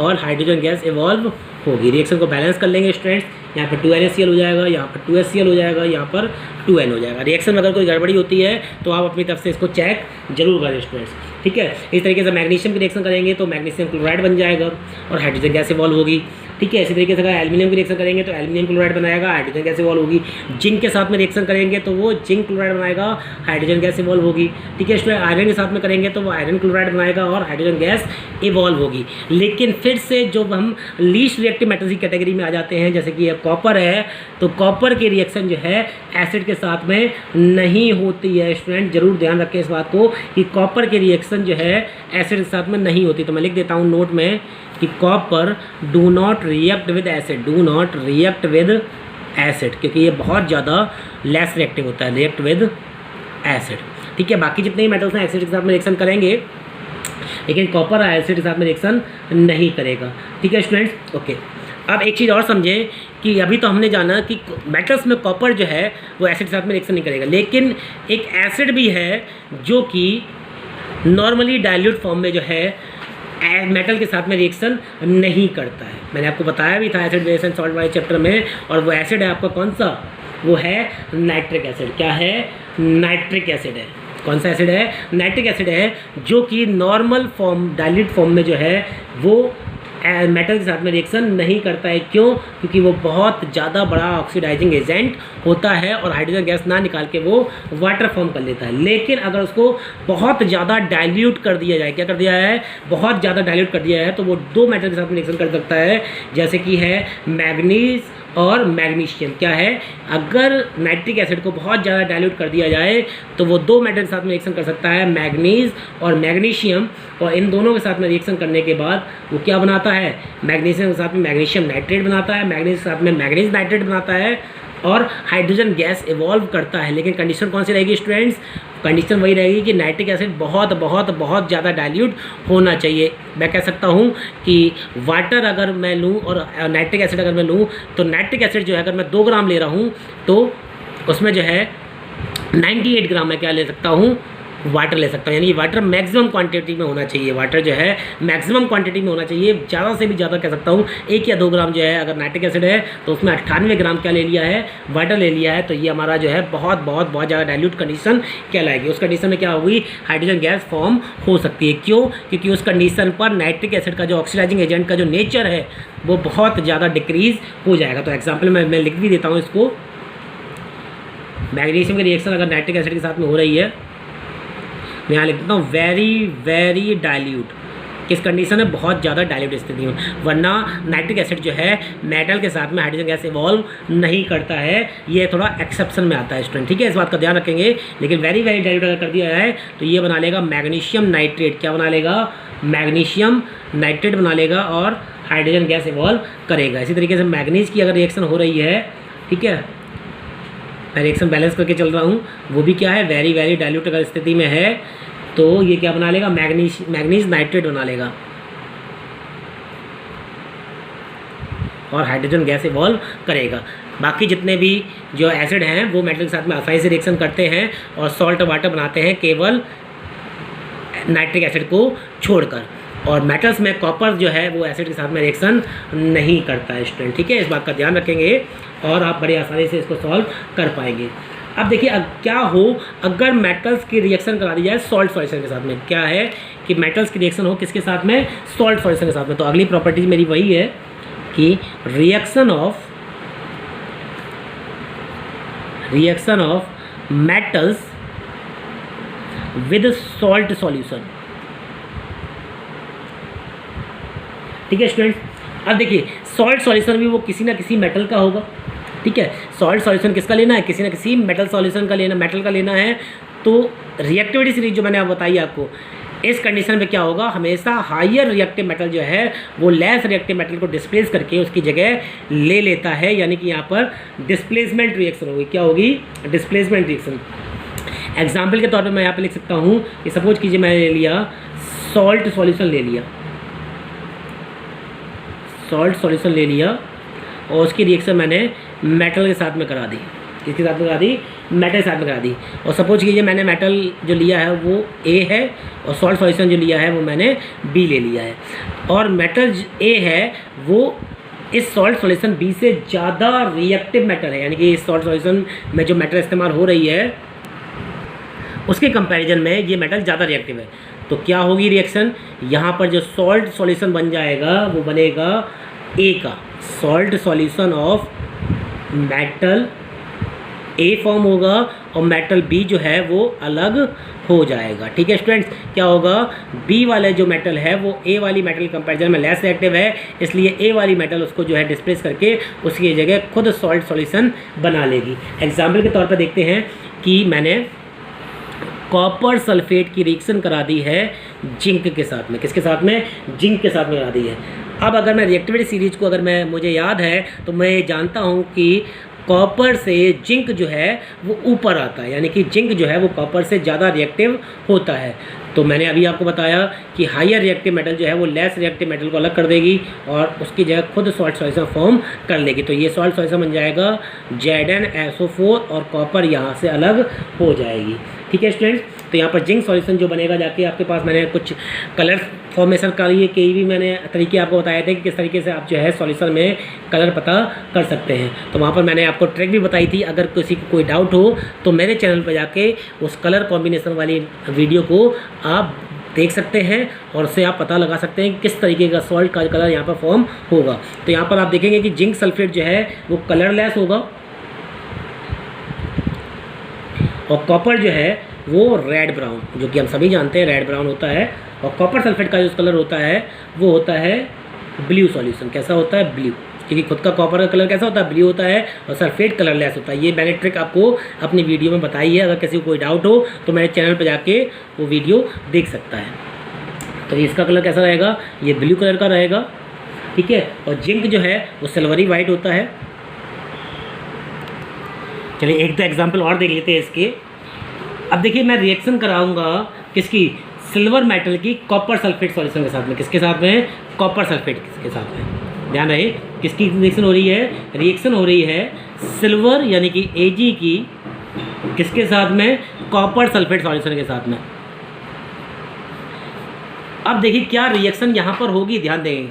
और हाइड्रोजन गैस इवॉल्व होगी। रिएक्शन को बैलेंस कर लेंगे स्टूडेंट्स, यहाँ पर 2NaCl हो जाएगा, यहाँ पर 2HCl हो जाएगा, यहाँ पर 2N हो जाएगा। रिएक्शन में अगर कोई गड़बड़ी होती है तो आप अपनी तरफ से इसको चेक जरूर करें स्टूडेंट्स। ठीक है, इस तरीके से मैग्नीशियम की रिएक्शन करेंगे तो मैग्नीशियम क्लोराइड बन जाएगा और हाइड्रोजन गैस इवॉल्व होगी। ठीक है। इसी तरीके से अगर एल्यूमिनियम की रिएक्शन करेंगे तो एल्यूमिनियम क्लोराइड बनाएगा, हाइड्रोजन गैस इवॉल्व होगी। जिंक के साथ में रिएक्शन करेंगे तो वो जिंक क्लोराइड बनाएगा, हाइड्रोजन गैस इवॉल्व होगी। ठीक है स्टूडेंट, आयरन के साथ में करेंगे तो वो आयरन क्लोराइड बनाएगा और हाइड्रोजन गैस इवॉल्व होगी। लेकिन फिर से जो हम लीस्ट रिएक्टिव मेटल्स की कैटेगरी में आ जाते हैं, जैसे कि कॉपर है, तो कॉपर की रिएक्शन जो है एसिड के साथ में नहीं होती है। स्टूडेंट जरूर ध्यान रखें इस बात को कि कॉपर की रिएक्शन जो है एसिड के साथ में नहीं होती। तो मैं लिख देता हूँ नोट में कि copper do not react with acid, do not react with acid, क्योंकि ये बहुत ज़्यादा लेस रिएक्टिव होता है, रिएक्ट विद एसिड। ठीक है, बाकी जितने ही मेटल्स हैं एसिड के साथ में रिएक्शन करेंगे, लेकिन कॉपर एसिड के साथ में रिएक्शन नहीं करेगा। ठीक है स्टूडेंट्स, ओके। अब एक चीज़ और समझें कि अभी तो हमने जाना कि मेटल्स में कॉपर जो है वो एसिड के साथ में रिएक्शन नहीं करेगा, लेकिन एक एसिड भी है जो कि नॉर्मली डाइल्यूट फॉर्म में जो है मेटल के साथ में रिएक्शन नहीं करता है। मैंने आपको बताया भी था एसिड बेस एंड सॉल्ट वाले चैप्टर में, और वो एसिड है आपका कौन सा, वो है नाइट्रिक एसिड। क्या है, नाइट्रिक एसिड है। कौन सा एसिड है, नाइट्रिक एसिड है, जो कि नॉर्मल फॉर्म डाइल्यूट फॉर्म में जो है वो मेटल के साथ में रिएक्शन नहीं करता है। क्यों, क्योंकि वो बहुत ज़्यादा बड़ा ऑक्सीडाइजिंग एजेंट होता है और हाइड्रोजन गैस ना निकाल के वो वाटर फॉर्म कर लेता है। लेकिन अगर उसको बहुत ज़्यादा डाइल्यूट कर दिया जाए, क्या कर दिया है, बहुत ज़्यादा डाइल्यूट कर दिया है, तो वो दो मेटल के साथ में रिएक्शन कर सकता है, जैसे कि है मैग्नीज और मैग्नीशियम। क्या है, अगर नाइट्रिक एसिड को बहुत ज़्यादा डाइल्यूट कर दिया जाए तो वो दो मेटल के साथ में रिएक्शन कर सकता है, मैग्नीज और मैग्नीशियम, और इन दोनों के साथ में रिएक्शन करने के बाद वो क्या बनाता है, मैग्नीशियम के साथ में मैग्नीशियम नाइट्रेट बनाता है, मैग्नीज के साथ में मैग्नीज नाइट्रेट बनाता है और हाइड्रोजन गैस इवॉल्व करता है। लेकिन कंडीशन कौन सी रहेगी स्टूडेंट्स, कंडीशन वही रहेगी कि नाइट्रिक एसिड बहुत बहुत बहुत ज़्यादा डाइल्यूट होना चाहिए। मैं कह सकता हूँ कि वाटर अगर मैं लूँ और नाइट्रिक एसिड अगर मैं लूँ, तो नाइट्रिक एसिड जो है अगर मैं 2 ग्राम ले रहा हूँ तो उसमें जो है 98 ग्राम मैं क्या ले सकता हूँ, वाटर ले सकता हूँ। यानी वाटर मैक्सिमम क्वांटिटी में होना चाहिए, वाटर जो है मैक्सिमम क्वांटिटी में होना चाहिए। ज़्यादा से भी ज़्यादा कह सकता हूँ 1 या 2 ग्राम जो है, अगर नाइट्रिक एसिड है तो उसमें 98 ग्राम क्या ले लिया है, वाटर ले लिया है, तो ये हमारा जो है बहुत बहुत बहुत ज़्यादा डाइल्यूट कंडीशन कहलाएगी। उस कंडीशन में क्या होगी, हाइड्रोजन गैस फॉर्म हो सकती है। क्यों, क्योंकि उस कंडीशन पर नाइट्रिक एसिड का जो ऑक्सीडाइजिंग एजेंट का जो नेचर है वो बहुत ज़्यादा डिक्रीज़ हो जाएगा। तो एग्जाम्पल मैं लिख भी देता हूँ इसको, मैग्नीशियम की रिएक्शन अगर नाइट्रिक एसिड के साथ में हो रही है, मैं यहाँ लिख देता हूँ वेरी वेरी डाइल्यूट। किस कंडीशन है, बहुत ज़्यादा डाइल्यूट स्थिति में, वरना नाइट्रिक एसिड जो है मेटल के साथ में हाइड्रोजन गैस इवॉल्व नहीं करता है। ये थोड़ा एक्सेप्शन में आता है स्टूडेंट, ठीक है, इस बात का ध्यान रखेंगे। लेकिन वेरी वेरी डाइल्यूट अगर कर दिया जाए तो ये बना लेगा मैग्नीशियम नाइट्रेट। क्या बना लेगा, मैग्नीशियम नाइट्रेट बना लेगा और हाइड्रोजन गैस इवॉल्व करेगा। इसी तरीके से मैग्नीज की अगर रिएक्शन हो रही है, ठीक है, मैं रिएक्शन बैलेंस करके चल रहा हूँ, वो भी क्या है, वेरी वेरी डाइल्यूट अगर स्थिति में है तो ये क्या बना लेगा, मैग्नीज नाइट्रेट बना लेगा और हाइड्रोजन गैस इवॉल्व करेगा। बाकी जितने भी जो एसिड हैं वो मेटल के साथ में आसानी से रिएक्शन करते हैं और सॉल्ट वाटर बनाते हैं, केवल नाइट्रिक एसिड को छोड़कर। और मेटल्स में कॉपर जो है वो एसिड के साथ में रिएक्शन नहीं करता है स्टूडेंट, ठीक है, इस बात का ध्यान रखेंगे और आप बड़ी आसानी से इसको सॉल्व कर पाएंगे। अब देखिए अब क्या हो अगर मेटल्स की रिएक्शन करा दी जाए सॉल्ट सॉल्यूशन के साथ में, क्या है कि मेटल्स की रिएक्शन हो किसके साथ में, सॉल्ट सॉल्यूशन के साथ में। तो अगली प्रॉपर्टीज मेरी वही है कि reaction of metals with salt solution. ठीक है स्टूडेंट्स, अब देखिए सॉल्ट सॉल्यूशन भी वो किसी ना किसी मेटल का होगा, ठीक है, सॉल्ट सॉल्यूशन किसका लेना है, किसी ना किसी मेटल सॉल्यूशन का लेना, मेटल का लेना है। तो रिएक्टिविटी सीरीज जो मैंने आप बताई आपको, इस कंडीशन में क्या होगा, हमेशा हायर रिएक्टिव मेटल जो है वो लेस रिएक्टिव मेटल को डिस्प्लेस करके उसकी जगह ले लेता है। यानी कि यहाँ पर डिस्प्लेसमेंट रिएक्शन होगी। क्या होगी, डिस्प्लेसमेंट रिएक्शन। एग्जाम्पल के तौर पर मैं यहाँ पर लिख सकता हूँ कि सपोज कीजिए मैंने ले लिया सॉल्ट सॉल्यूशन ले लिया, सॉल्ट सॉल्यूशन ले लिया और उसकी रिएक्शन मैंने मेटल के साथ में करा दी, किसके साथ में करा दी, मेटल के साथ में करा दी। और सपोज कीजिए मैंने मेटल जो लिया है वो ए है और सॉल्ट सॉल्यूशन जो लिया है वो मैंने बी ले लिया है, और मेटल ए है वो इस सॉल्ट सॉल्यूशन बी से ज़्यादा रिएक्टिव मेटल है। यानी कि इस सॉल्ट सॉल्यूशन में जो मेटल इस्तेमाल हो रही है उसके कंपैरिजन में ये मेटल ज़्यादा रिएक्टिव है। तो क्या होगी रिएक्शन, यहाँ पर जो सॉल्ट सॉल्यूशन बन जाएगा वो बनेगा ए का, salt solution of metal A form होगा और मेटल बी जो है वो अलग हो जाएगा। ठीक है स्टूडेंट्स, क्या होगा, बी वाला जो मेटल है वो ए वाली मेटल कंपैरिजन में लेस रिएक्टिव है, इसलिए ए वाली मेटल उसको जो है डिस्प्लेस करके उसकी जगह खुद सॉल्ट सॉल्यूशन बना लेगी। एग्जाम्पल के तौर पर देखते हैं कि मैंने कॉपर सल्फेट की रिएक्शन करा दी है जिंक के साथ में। किसके साथ में? जिंक के साथ में करा दी है। अब अगर मैं रिएक्टिविटी सीरीज को अगर मुझे याद है तो मैं जानता हूँ कि कॉपर से जिंक जो है वो ऊपर आता है, यानी कि जिंक जो है वो कॉपर से ज़्यादा रिएक्टिव होता है। तो मैंने अभी आपको बताया कि हायर रिएक्टिव मेटल जो है वो लेस रिएक्टिव मेटल को अलग कर देगी और उसकी जगह खुद सॉल्ट सॉल्यूशन फॉर्म कर लेगी। तो ये सॉल्ट सॉल्यूशन बन जाएगा ZnSO4 और कॉपर यहाँ से अलग हो जाएगी। ठीक है स्टूडेंट्स, तो यहाँ पर जिंक सॉल्यूशन जो बनेगा जाके आपके पास, मैंने कुछ कलर फॉर्मेशन का लिए कई भी मैंने तरीके आपको बताए थे कि किस तरीके से आप जो है सॉल्यूशन में कलर पता कर सकते हैं। तो वहाँ पर मैंने आपको ट्रिक भी बताई थी। अगर किसी को कोई डाउट हो तो मेरे चैनल पर जाके उस कलर कॉम्बिनेशन वाली वीडियो को आप देख सकते हैं और उससे आप पता लगा सकते हैं कि किस तरीके का सॉल्ट का कलर यहाँ पर फॉर्म होगा। तो यहाँ पर आप देखेंगे कि जिंक सल्फेट जो है वो कलरलेस होगा और कॉपर जो है वो रेड ब्राउन, जो कि हम सभी जानते हैं रेड ब्राउन होता है। और कॉपर सल्फेट का जो कलर होता है वो होता है ब्लू सॉल्यूशन। कैसा होता है? ब्लू, क्योंकि खुद का कॉपर का कलर कैसा होता है? ब्लू होता है और सल्फेट कलरलेस होता है। ये मैंने ट्रिक आपको अपनी वीडियो में बताई है। अगर किसी को कोई डाउट हो तो मेरे चैनल पर जाके वो वीडियो देख सकता है। तो इसका कलर कैसा रहेगा? ये ब्लू कलर का रहेगा। ठीक है, और जिंक जो है वो सिल्वरी वाइट होता है। चलिए एक दो एग्जाम्पल और देख लेते हैं इसके। अब देखिए मैं रिएक्शन कराऊंगा किसकी? सिल्वर मेटल की कॉपर सल्फेट सॉल्यूशन के साथ में। किसके साथ में? कॉपर सल्फेट के साथ में। ध्यान रहे किसकी रिएक्शन हो रही है? रिएक्शन हो रही है सिल्वर यानी कि Ag की किसके साथ में? कॉपर सल्फेट सॉल्यूशन के साथ में। अब देखिए क्या रिएक्शन यहाँ पर होगी, ध्यान देंगे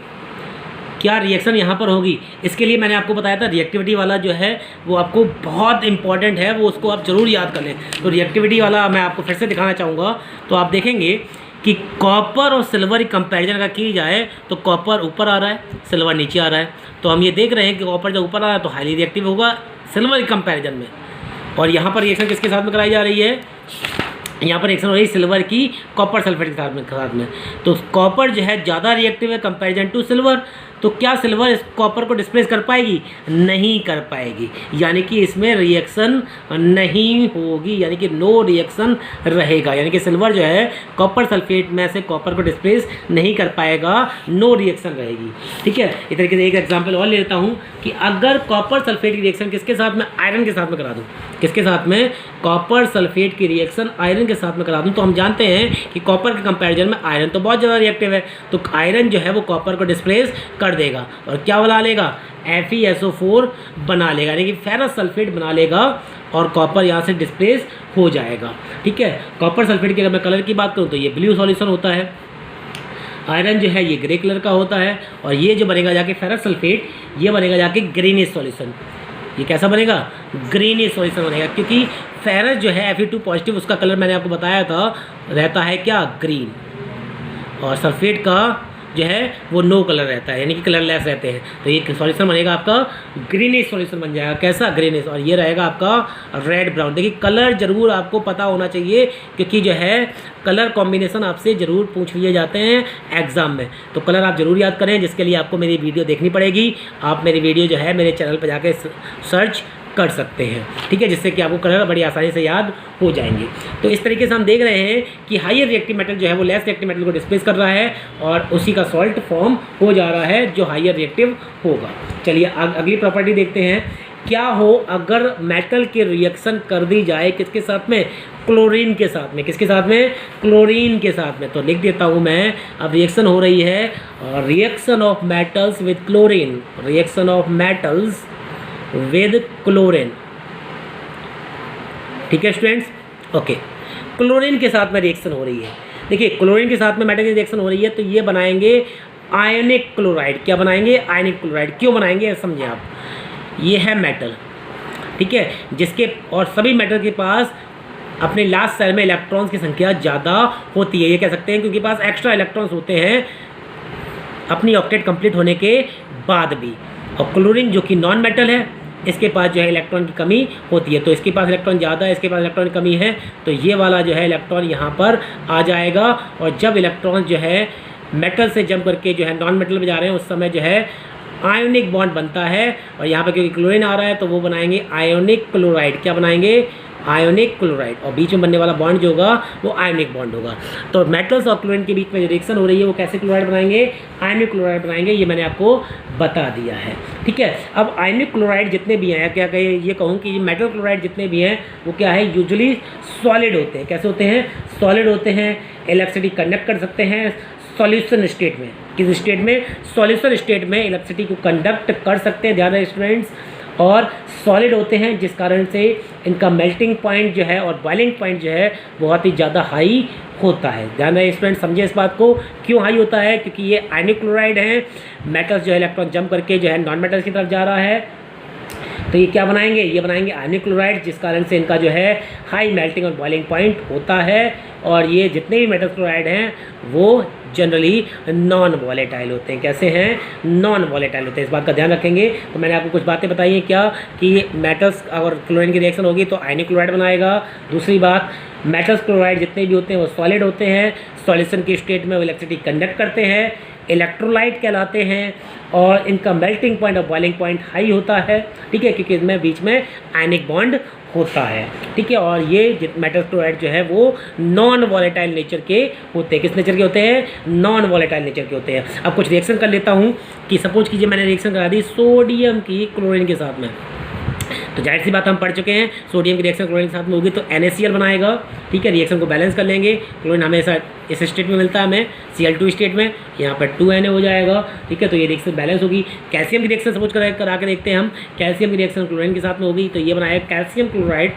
क्या रिएक्शन यहाँ पर होगी। इसके लिए मैंने आपको बताया था रिएक्टिविटी वाला जो है वो आपको बहुत इंपॉर्टेंट है, वो उसको आप ज़रूर याद कर लें। तो रिएक्टिविटी वाला मैं आपको फिर से दिखाना चाहूँगा। तो आप देखेंगे कि कॉपर और सिल्वर की कंपैरिजन अगर की जाए तो कॉपर ऊपर आ रहा है, सिल्वर नीचे आ रहा है। तो हम ये देख रहे हैं कि कॉपर जब ऊपर आ रहा है तो हाईली रिएक्टिव होगा सिल्वर की कंपैरिजन में। और यहाँ पर रिएक्शन किसके साथ में कराई जा रही है? यहाँ पर रिएक्शन हो रही है सिल्वर की कॉपर सल्फेट के साथ में। तो कॉपर जो है ज़्यादा रिएक्टिव है कंपैरिजन टू सिल्वर। तो क्या सिल्वर इस कॉपर को डिस्प्लेस कर पाएगी? नहीं कर पाएगी, यानी कि इसमें रिएक्शन नहीं होगी, यानी कि नो रिएक्शन रहेगा। यानी कि सिल्वर जो है कॉपर सल्फेट में से कॉपर को डिस्प्लेस नहीं कर पाएगा, नो रिएक्शन रहेगी। ठीक है, इस तरीके से एक एग्जांपल और ले लेता हूँ कि अगर कॉपर सल्फेट की रिएक्शन किसके साथ में? आयरन के साथ में करा दूँ। किसके साथ में? कॉपर सल्फेट की रिएक्शन आयरन के साथ में करा दूँ। तो हम जानते हैं कि कॉपर के कंपैरिजन में आयरन तो बहुत ज़्यादा रिएक्टिव है, तो आयरन जो है वो कॉपर को डिस्प्लेस कर देगा और क्या बना लेगा? FeSO4 बना लेगा, यानी कि फेरस सल्फेट बना लेगा और कॉपर यहाँ से डिस्प्लेस हो जाएगा। ठीक है, कॉपर सल्फेट की अगर मैं कलर की बात करूँ तो ये ब्लू सॉल्यूशन होता है, आयरन जो है ये ग्रे कलर का होता है और ये जो बनेगा जाके फेरस सल्फेट ये बनेगा जाके ग्रीनिश सॉल्यूशन। ये कैसा बनेगा? ग्रीनिश सॉल्यूशन बनेगा, क्योंकि फेरस जो है Fe2 पॉजिटिव उसका कलर मैंने आपको बताया था रहता है क्या? ग्रीन। और सल्फेट का जो है वो नो कलर रहता है, यानी कि कलरलेस रहते हैं। तो ये सॉल्यूशन बनेगा आपका ग्रीनिश सॉल्यूशन बन जाएगा। कैसा? ग्रीनिश। और ये रहेगा आपका रेड ब्राउन। देखिए कलर ज़रूर आपको पता होना चाहिए, क्योंकि जो है कलर कॉम्बिनेशन आपसे ज़रूर पूछ लिए जाते हैं एग्ज़ाम में। तो कलर आप ज़रूर याद करें, जिसके लिए आपको मेरी वीडियो देखनी पड़ेगी। आप मेरी वीडियो जो है मेरे चैनल पर जाके सर्च कर सकते हैं। ठीक है, जिससे कि आपको कलर बड़ी आसानी से याद हो जाएंगे। तो इस तरीके से हम देख रहे हैं कि हायर रिएक्टिव मेटल जो है वो लेस रिएक्टिव मेटल को डिस्प्लेस कर रहा है और उसी का सॉल्ट फॉर्म हो जा रहा है जो हायर रिएक्टिव होगा। चलिए अगली प्रॉपर्टी देखते हैं। क्या हो अगर मेटल की रिएक्शन कर दी जाए किसके साथ में? क्लोरीन के साथ में। किसके साथ में? क्लोरीन के साथ में। तो लिख देता हूँ मैं, अब रिएक्शन हो रही है reaction of metals with chlorine, reaction of metals with chlorine. ठीक है स्टूडेंट्स, ओके। क्लोरीन के साथ में रिएक्शन हो रही है। देखिए क्लोरीन के साथ में मेटल की रिएक्शन हो रही है तो ये बनाएंगे आयनिक क्लोराइड। क्या बनाएंगे? आयनिक क्लोराइड। क्यों बनाएंगे समझिए आप। ये है मेटल, ठीक है, जिसके और सभी मेटल के पास अपने लास्ट सेल में इलेक्ट्रॉन्स की संख्या ज़्यादा होती है। ये कह सकते हैं क्योंकि पास एक्स्ट्रा इलेक्ट्रॉन्स होते हैं अपनी ऑक्टेट कंप्लीट होने के बाद भी। और क्लोरीन जो कि नॉन मेटल है, इसके पास जो है इलेक्ट्रॉन की कमी होती है। तो इसके पास इलेक्ट्रॉन ज़्यादा है, इसके पास इलेक्ट्रॉन की कमी है, तो ये वाला जो है इलेक्ट्रॉन यहाँ पर आ जाएगा। और जब इलेक्ट्रॉन जो है मेटल से जंप करके जो है नॉन मेटल में जा रहे हैं, उस समय जो है आयोनिक बॉन्ड बनता है। और यहाँ पर क्योंकि क्लोरीन आ रहा है तो वो बनाएंगे आयोनिक क्लोराइड। क्या बनाएंगे? Ionic chloride. और बीच में बनने वाला बॉन्ड जो होगा वो आयोनिक बॉन्ड होगा। तो मेटल्स और क्लोरीन के बीच में जो रिएक्शन हो रही है वो कैसे क्लोराइड बनाएंगे? आयोनिक क्लोराइड बनाएंगे। ये मैंने आपको बता दिया है, ठीक है। अब आयोनिक क्लोराइड जितने भी हैं, क्या कहे ये कहूँ कि मेटल क्लोराइड जितने भी हैं वो क्या है? यूजुअली सॉलिड होते हैं। कैसे होते हैं? सॉलिड होते हैं। इलेक्ट्रिसिटी कंडक्ट कर सकते हैं सॉल्यूशन स्टेट में। किस स्टेट में? सॉल्यूशन स्टेट में इलेक्ट्रिसिटी को कंडक्ट कर सकते हैं, ध्यान रहे स्टूडेंट्स। और सॉलिड होते हैं जिस कारण से इनका मेल्टिंग पॉइंट जो है और बॉइलिंग पॉइंट जो है बहुत ही ज़्यादा हाई होता है। ध्यान रहे स्टूडेंट, समझे इस बात को। क्यों हाई होता है? क्योंकि ये आयोनिक क्लोराइड है। मेटल्स जो है इलेक्ट्रॉन जंप करके जो है नॉन मेटल्स की तरफ जा रहा है, तो ये क्या बनाएंगे? ये बनाएंगे आयोनिक क्लोराइड, जिस कारण से इनका जो है हाई मेल्टिंग और बॉइलिंग पॉइंट होता है। और ये जितने भी मेटल क्लोराइड हैं वो जनरली नॉन वॉलेटाइल होते हैं। कैसे हैं? नॉन वॉलेटाइल होते हैं। इस बात का ध्यान रखेंगे। तो मैंने आपको कुछ बातें बताई हैं क्या, कि मेटल्स और क्लोरीन की रिएक्शन होगी तो आयोनिक क्लोराइड बनाएगा। दूसरी बात, मेटल्स क्लोराइड जितने भी होते हैं वो सॉलिड होते हैं। सॉल्यूशन की स्टेट में वो इलेक्ट्रिसिटी कंडक्ट करते हैं, इलेक्ट्रोलाइट कहलाते हैं। और इनका मेल्टिंग पॉइंट और बॉइलिंग पॉइंट हाई होता है, ठीक है, क्योंकि इसमें बीच में आयनिक बॉन्ड होता है, ठीक है। और ये मेटल क्लोराइड जो है वो नॉन वॉलेटाइल नेचर के होते हैं। किस नेचर के होते हैं? नॉन वॉलेटाइल नेचर के होते हैं। अब कुछ रिएक्शन कर लेता हूँ कि सपोज कीजिए मैंने रिएक्शन करा दी सोडियम की क्लोरीन के साथ में, तो जाहिर सी बात हम पढ़ चुके हैं, सोडियम की रिएक्शन क्लोरीन के साथ में होगी तो NaCl बनाएगा, ठीक है। रिएक्शन को बैलेंस कर लेंगे। क्लोरीन हमेशा इस स्टेट में मिलता है हमें, Cl2 स्टेट में, यहाँ पर 2Na हो जाएगा, ठीक है। तो ये रिएक्शन बैलेंस होगी। कैल्शियम की रिएक्शन सपोज करा के देखते हैं हम। कैल्शियम की रिएक्शन क्लोरीन के साथ में होगी तो ये बनाएगा calcium chloride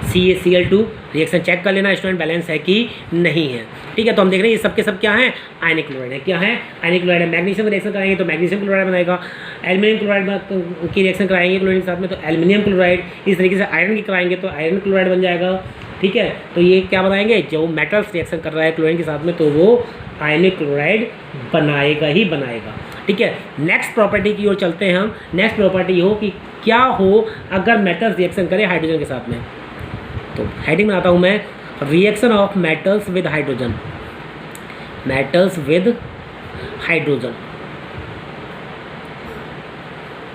CaCl2। Reaction check कर लेना स्टूडेंट, बैलेंस है कि नहीं है, ठीक है। तो हम देख रहे हैं ये सब के सब क्या हैं? आयनिक क्लोराइड है। क्या है? आयनिक क्लोराइड है। मैग्नीशियम की रिएक्शन कराएंगे तो मैग्नीशियम क्लोराइड बनेगा। एल्यूमिनियम क्लोराइड की रिएक्शन कराएंगे क्लोरीन के साथ में तो एल्यूमिनियम क्लोराइड। इस तरीके से आयरन की कराएंगे तो आयरन क्लोराइड बन जाएगा, ठीक है। तो ये क्या बनाएंगे? जो मेटल्स रिएक्शन कर रहा है क्लोरीन के साथ में तो वो आयनिक क्लोराइड बनाएगा ही बनाएगा, ठीक है। नेक्स्ट प्रॉपर्टी की ओर चलते हैं हम। नेक्स्ट प्रॉपर्टी हो कि क्या हो अगर मेटल्स रिएक्शन करें हाइड्रोजन के साथ में। तो हेडिंग बनाता हूँ मैं, reaction of metals with hydrogen. Metals with hydrogen,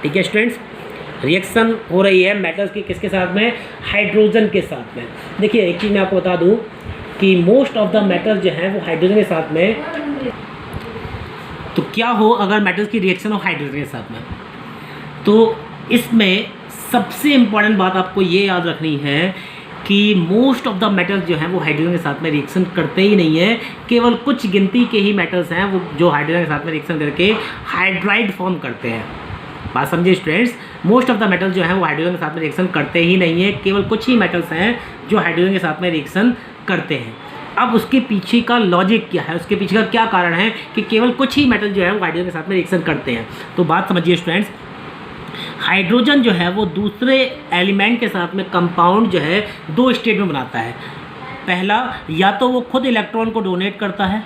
ठीक है स्टूडेंट्स। रिएक्शन हो रही है मेटल्स की किसके साथ में? हाइड्रोजन के साथ में। देखिए एक चीज़ मैं आपको बता दूं कि मोस्ट ऑफ द मेटल्स जो हैं वो हाइड्रोजन के साथ में। तो क्या हो अगर मेटल्स की रिएक्शन हो हाइड्रोजन के साथ में? तो इसमें सबसे इम्पॉर्टेंट बात आपको ये याद रखनी है कि मोस्ट ऑफ द मेटल्स जो हैं वो हाइड्रोजन के साथ में रिएक्शन करते ही नहीं है। केवल कुछ गिनती के ही मेटल्स हैं वो जो हाइड्रोजन के साथ में रिएक्शन करके हाइड्राइड फॉर्म करते हैं। बात समझिए students, most of the metals जो हैं वो हाइड्रोजन के साथ में रिएक्शन करते ही नहीं है। केवल कुछ ही मेटल्स हैं जो हाइड्रोजन के साथ में रिएक्शन करते हैं। अब उसके पीछे का लॉजिक क्या है, उसके पीछे का क्या कारण है कि केवल कुछ ही मेटल जो है वो हाइड्रोजन के साथ में रिएक्शन करते हैं? तो बात समझिए स्टूडेंट्स, हाइड्रोजन जो है वो दूसरे एलिमेंट के साथ में कंपाउंड जो है दो स्टेट में बनाता है। पहला, या तो वो खुद इलेक्ट्रॉन को डोनेट करता है,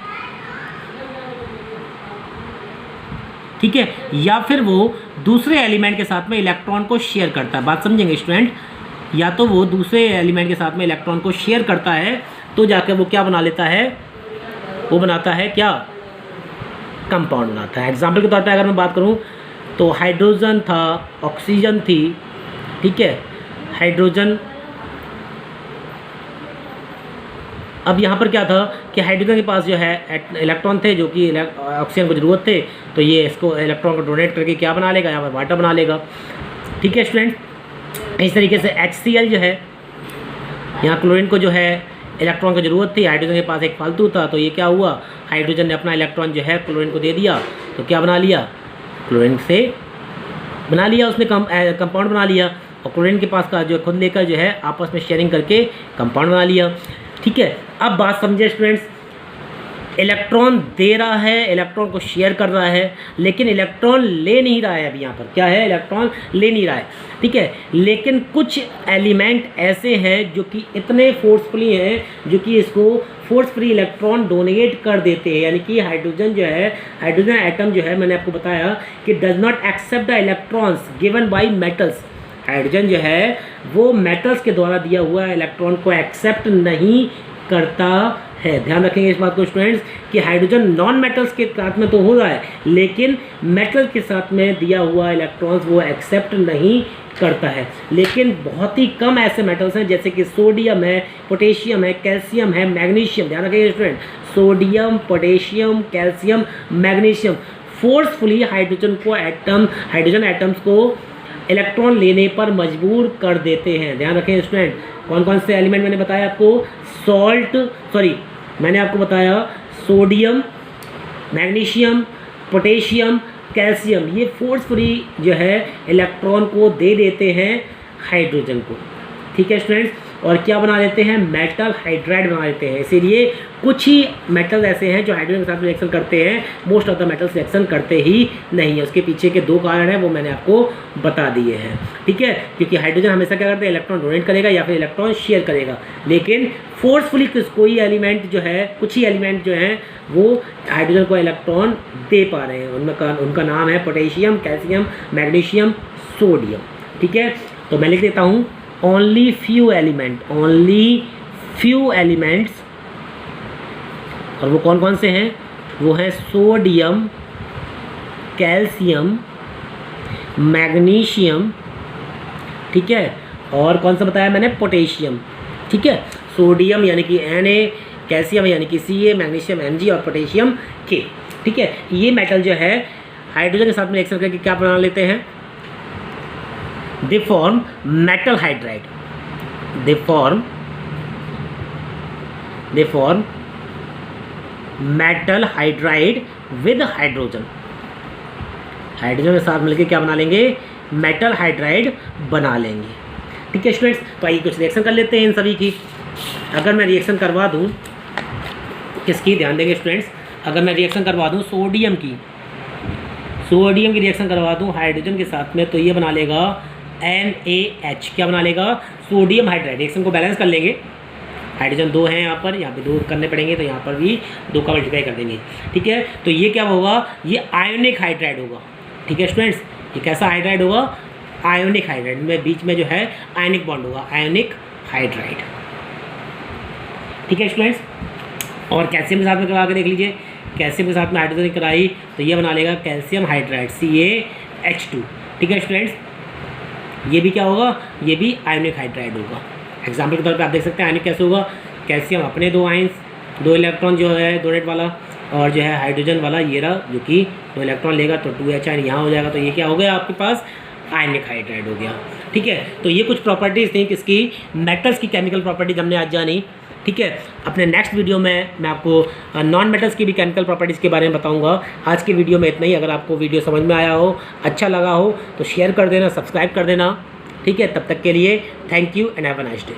ठीक है, या फिर वो दूसरे एलिमेंट के साथ में इलेक्ट्रॉन को शेयर करता है। बात समझेंगे स्टूडेंट, या तो वो दूसरे एलिमेंट के साथ में इलेक्ट्रॉन को शेयर करता है तो जाकर वो क्या बना लेता है? वो बनाता है क्या? कंपाउंड बनाता है। एग्जाम्पल के तौर पर अगर मैं बात करूं तो हाइड्रोजन था, ऑक्सीजन थी, ठीक है, हाइड्रोजन। अब यहाँ पर क्या था कि हाइड्रोजन के पास जो है इलेक्ट्रॉन थे जो कि ऑक्सीजन को ज़रूरत थे, तो ये इसको इलेक्ट्रॉन को डोनेट करके क्या बना लेगा? यहाँ पर वाटर बना लेगा, ठीक है स्टूडेंट। इस तरीके से HCl जो है, यहाँ क्लोरीन को जो है इलेक्ट्रॉन की ज़रूरत थी, हाइड्रोजन के पास एक फालतू था, तो ये क्या हुआ? हाइड्रोजन ने अपना इलेक्ट्रॉन जो है क्लोरीन को दे दिया, तो क्या बना लिया? क्लोरीन से बना लिया उसने कंपाउंड बना लिया। और क्लोरीन के पास का जो खुद लेकर जो है आपस में शेयरिंग करके कंपाउंड बना लिया, ठीक है। अब बात समझे स्टूडेंट्स, इलेक्ट्रॉन दे रहा है, इलेक्ट्रॉन को शेयर कर रहा है, लेकिन इलेक्ट्रॉन ले नहीं रहा है। अभी यहाँ पर क्या है, इलेक्ट्रॉन ले नहीं रहा है, ठीक है। लेकिन कुछ एलिमेंट ऐसे हैं जो कि इतने फोर्सफुली हैं जो कि इसको फोर्सफुली इलेक्ट्रॉन डोनेट कर देते हैं। यानी कि हाइड्रोजन जो है, हाइड्रोजन एटम जो है, मैंने आपको बताया कि does not accept the electrons given by metals. Hydrogen जो है वो मेटल्स के द्वारा दिया हुआ इलेक्ट्रॉन को एक्सेप्ट नहीं करता है। ध्यान रखेंगे इस बात को स्टूडेंट्स कि हाइड्रोजन नॉन मेटल्स के साथ में तो हो रहा है, लेकिन मेटल के साथ में दिया हुआ इलेक्ट्रॉन्स वो एक्सेप्ट नहीं करता है। लेकिन बहुत ही कम ऐसे मेटल्स हैं जैसे कि सोडियम है, पोटेशियम है, कैल्शियम है, मैग्नीशियम। ध्यान रखिए student, sodium, potassium, calcium, magnesium forcefully hydrogen atoms को इलेक्ट्रॉन लेने पर मजबूर कर देते हैं। ध्यान रखें स्टूडेंट, कौन कौन से एलिमेंट मैंने बताया आपको, मैंने आपको बताया सोडियम, मैग्नीशियम, पोटेशियम, कैल्शियम, ये फोर्सफुली जो है इलेक्ट्रॉन को दे देते हैं हाइड्रोजन को, ठीक है स्टूडेंट्स। और क्या बना देते हैं, मेटल हाइड्राइड बना देते हैं। इसीलिए कुछ ही मेटल ऐसे हैं जो हाइड्रोजन के साथ रिएक्शन करते हैं, most of the metals reaction करते ही नहीं है। उसके पीछे के 2 कारण हैं, वो मैंने आपको बता दिए हैं, ठीक है। क्योंकि हाइड्रोजन हमेशा क्या करता है, इलेक्ट्रॉन डोनेट करेगा या फिर इलेक्ट्रॉन शेयर करेगा, लेकिन फोर्सफुली कोई एलिमेंट जो है, कुछ ही एलिमेंट जो हैं वो हाइड्रोजन को इलेक्ट्रॉन दे पा रहे हैं। उनका नाम है पोटेशियम, कैल्शियम, मैग्नीशियम, सोडियम, ठीक है। तो मैं लिख देता हूँ only few elements, और वो कौन कौन से हैं, वो हैं सोडियम, कैल्शियम, मैग्नीशियम, ठीक है। और कौन सा बताया मैंने, पोटेशियम, ठीक है। सोडियम यानी कि Na, कैल्शियम यानी कि Ca, मैग्नीशियम Mg और पोटेशियम K, ठीक है। ये मेटल जो है हाइड्रोजन के साथ में रिएक्शन करके क्या बना लेते हैं, they form metal hydride, they form metal hydride with hydrogen। Hydrogen के साथ मिलकर क्या बना लेंगे, मेटल हाइड्राइड बना लेंगे, ठीक है स्टूडेंट्स। तो आइए कुछ रिएक्शन कर लेते हैं इन सभी की। अगर मैं रिएक्शन करवा दूं किसकी, ध्यान देंगे स्टूडेंट्स, अगर मैं रिएक्शन करवा दूं सोडियम की रिएक्शन करवा दूं हाइड्रोजन के साथ में, तो ये बना लेगा NaH। क्या बना लेगा, सोडियम हाइड्राइड। रिएक्शन को बैलेंस कर लेंगे, हाइड्रोजन 2 हैं यहाँ पर, यहाँ पे 2 करने पड़ेंगे, तो यहाँ पर भी 2 का मल्टीप्लाई कर देंगे, ठीक है। तो ये क्या होगा, ये आयोनिक हाइड्राइड होगा, ठीक है स्टूडेंट्स। ये कैसा हाइड्राइड होगा, आयोनिक हाइड्राइड में बीच में जो है आयोनिक बॉन्ड होगा, आयोनिक हाइड्राइड, ठीक है स्टूडेंट्स। और कैल्शियम के साथ में करा के देख लीजिए, कैल्शियम के साथ में हाइड्रोजन कराई तो ये बना लेगा कैल्शियम हाइड्राइड CaH2, ठीक है स्टूडेंट्स। ये भी क्या होगा, ये भी आयोनिक हाइड्राइड होगा। एग्जाम्पल के तौर पे आप देख सकते हैं आयोनिक कैसे होगा, कैल्शियम अपने 2 आयंस, 2 इलेक्ट्रॉन जो है डोनेट वाला, और जो है हाइड्रोजन वाला ये रहा जो कि 2 इलेक्ट्रॉन लेगा तो 2H आयन यहाँ हो जाएगा, तो ये क्या हो गया आपके पास, आयोनिक हाइड्राइड हो गया, ठीक है। तो ये कुछ प्रॉपर्टीज़ थी किसकी, मेटल्स की केमिकल प्रॉपर्टीज़ हमने आज जानी, ठीक है। अपने नेक्स्ट वीडियो में मैं आपको नॉन मेटल्स की भी केमिकल प्रॉपर्टीज़ के बारे में बताऊंगा। आज की वीडियो में इतना ही। अगर आपको वीडियो समझ में आया हो, अच्छा लगा हो, तो शेयर कर देना, सब्सक्राइब कर देना, ठीक है। तब तक के लिए thank you and have a nice day.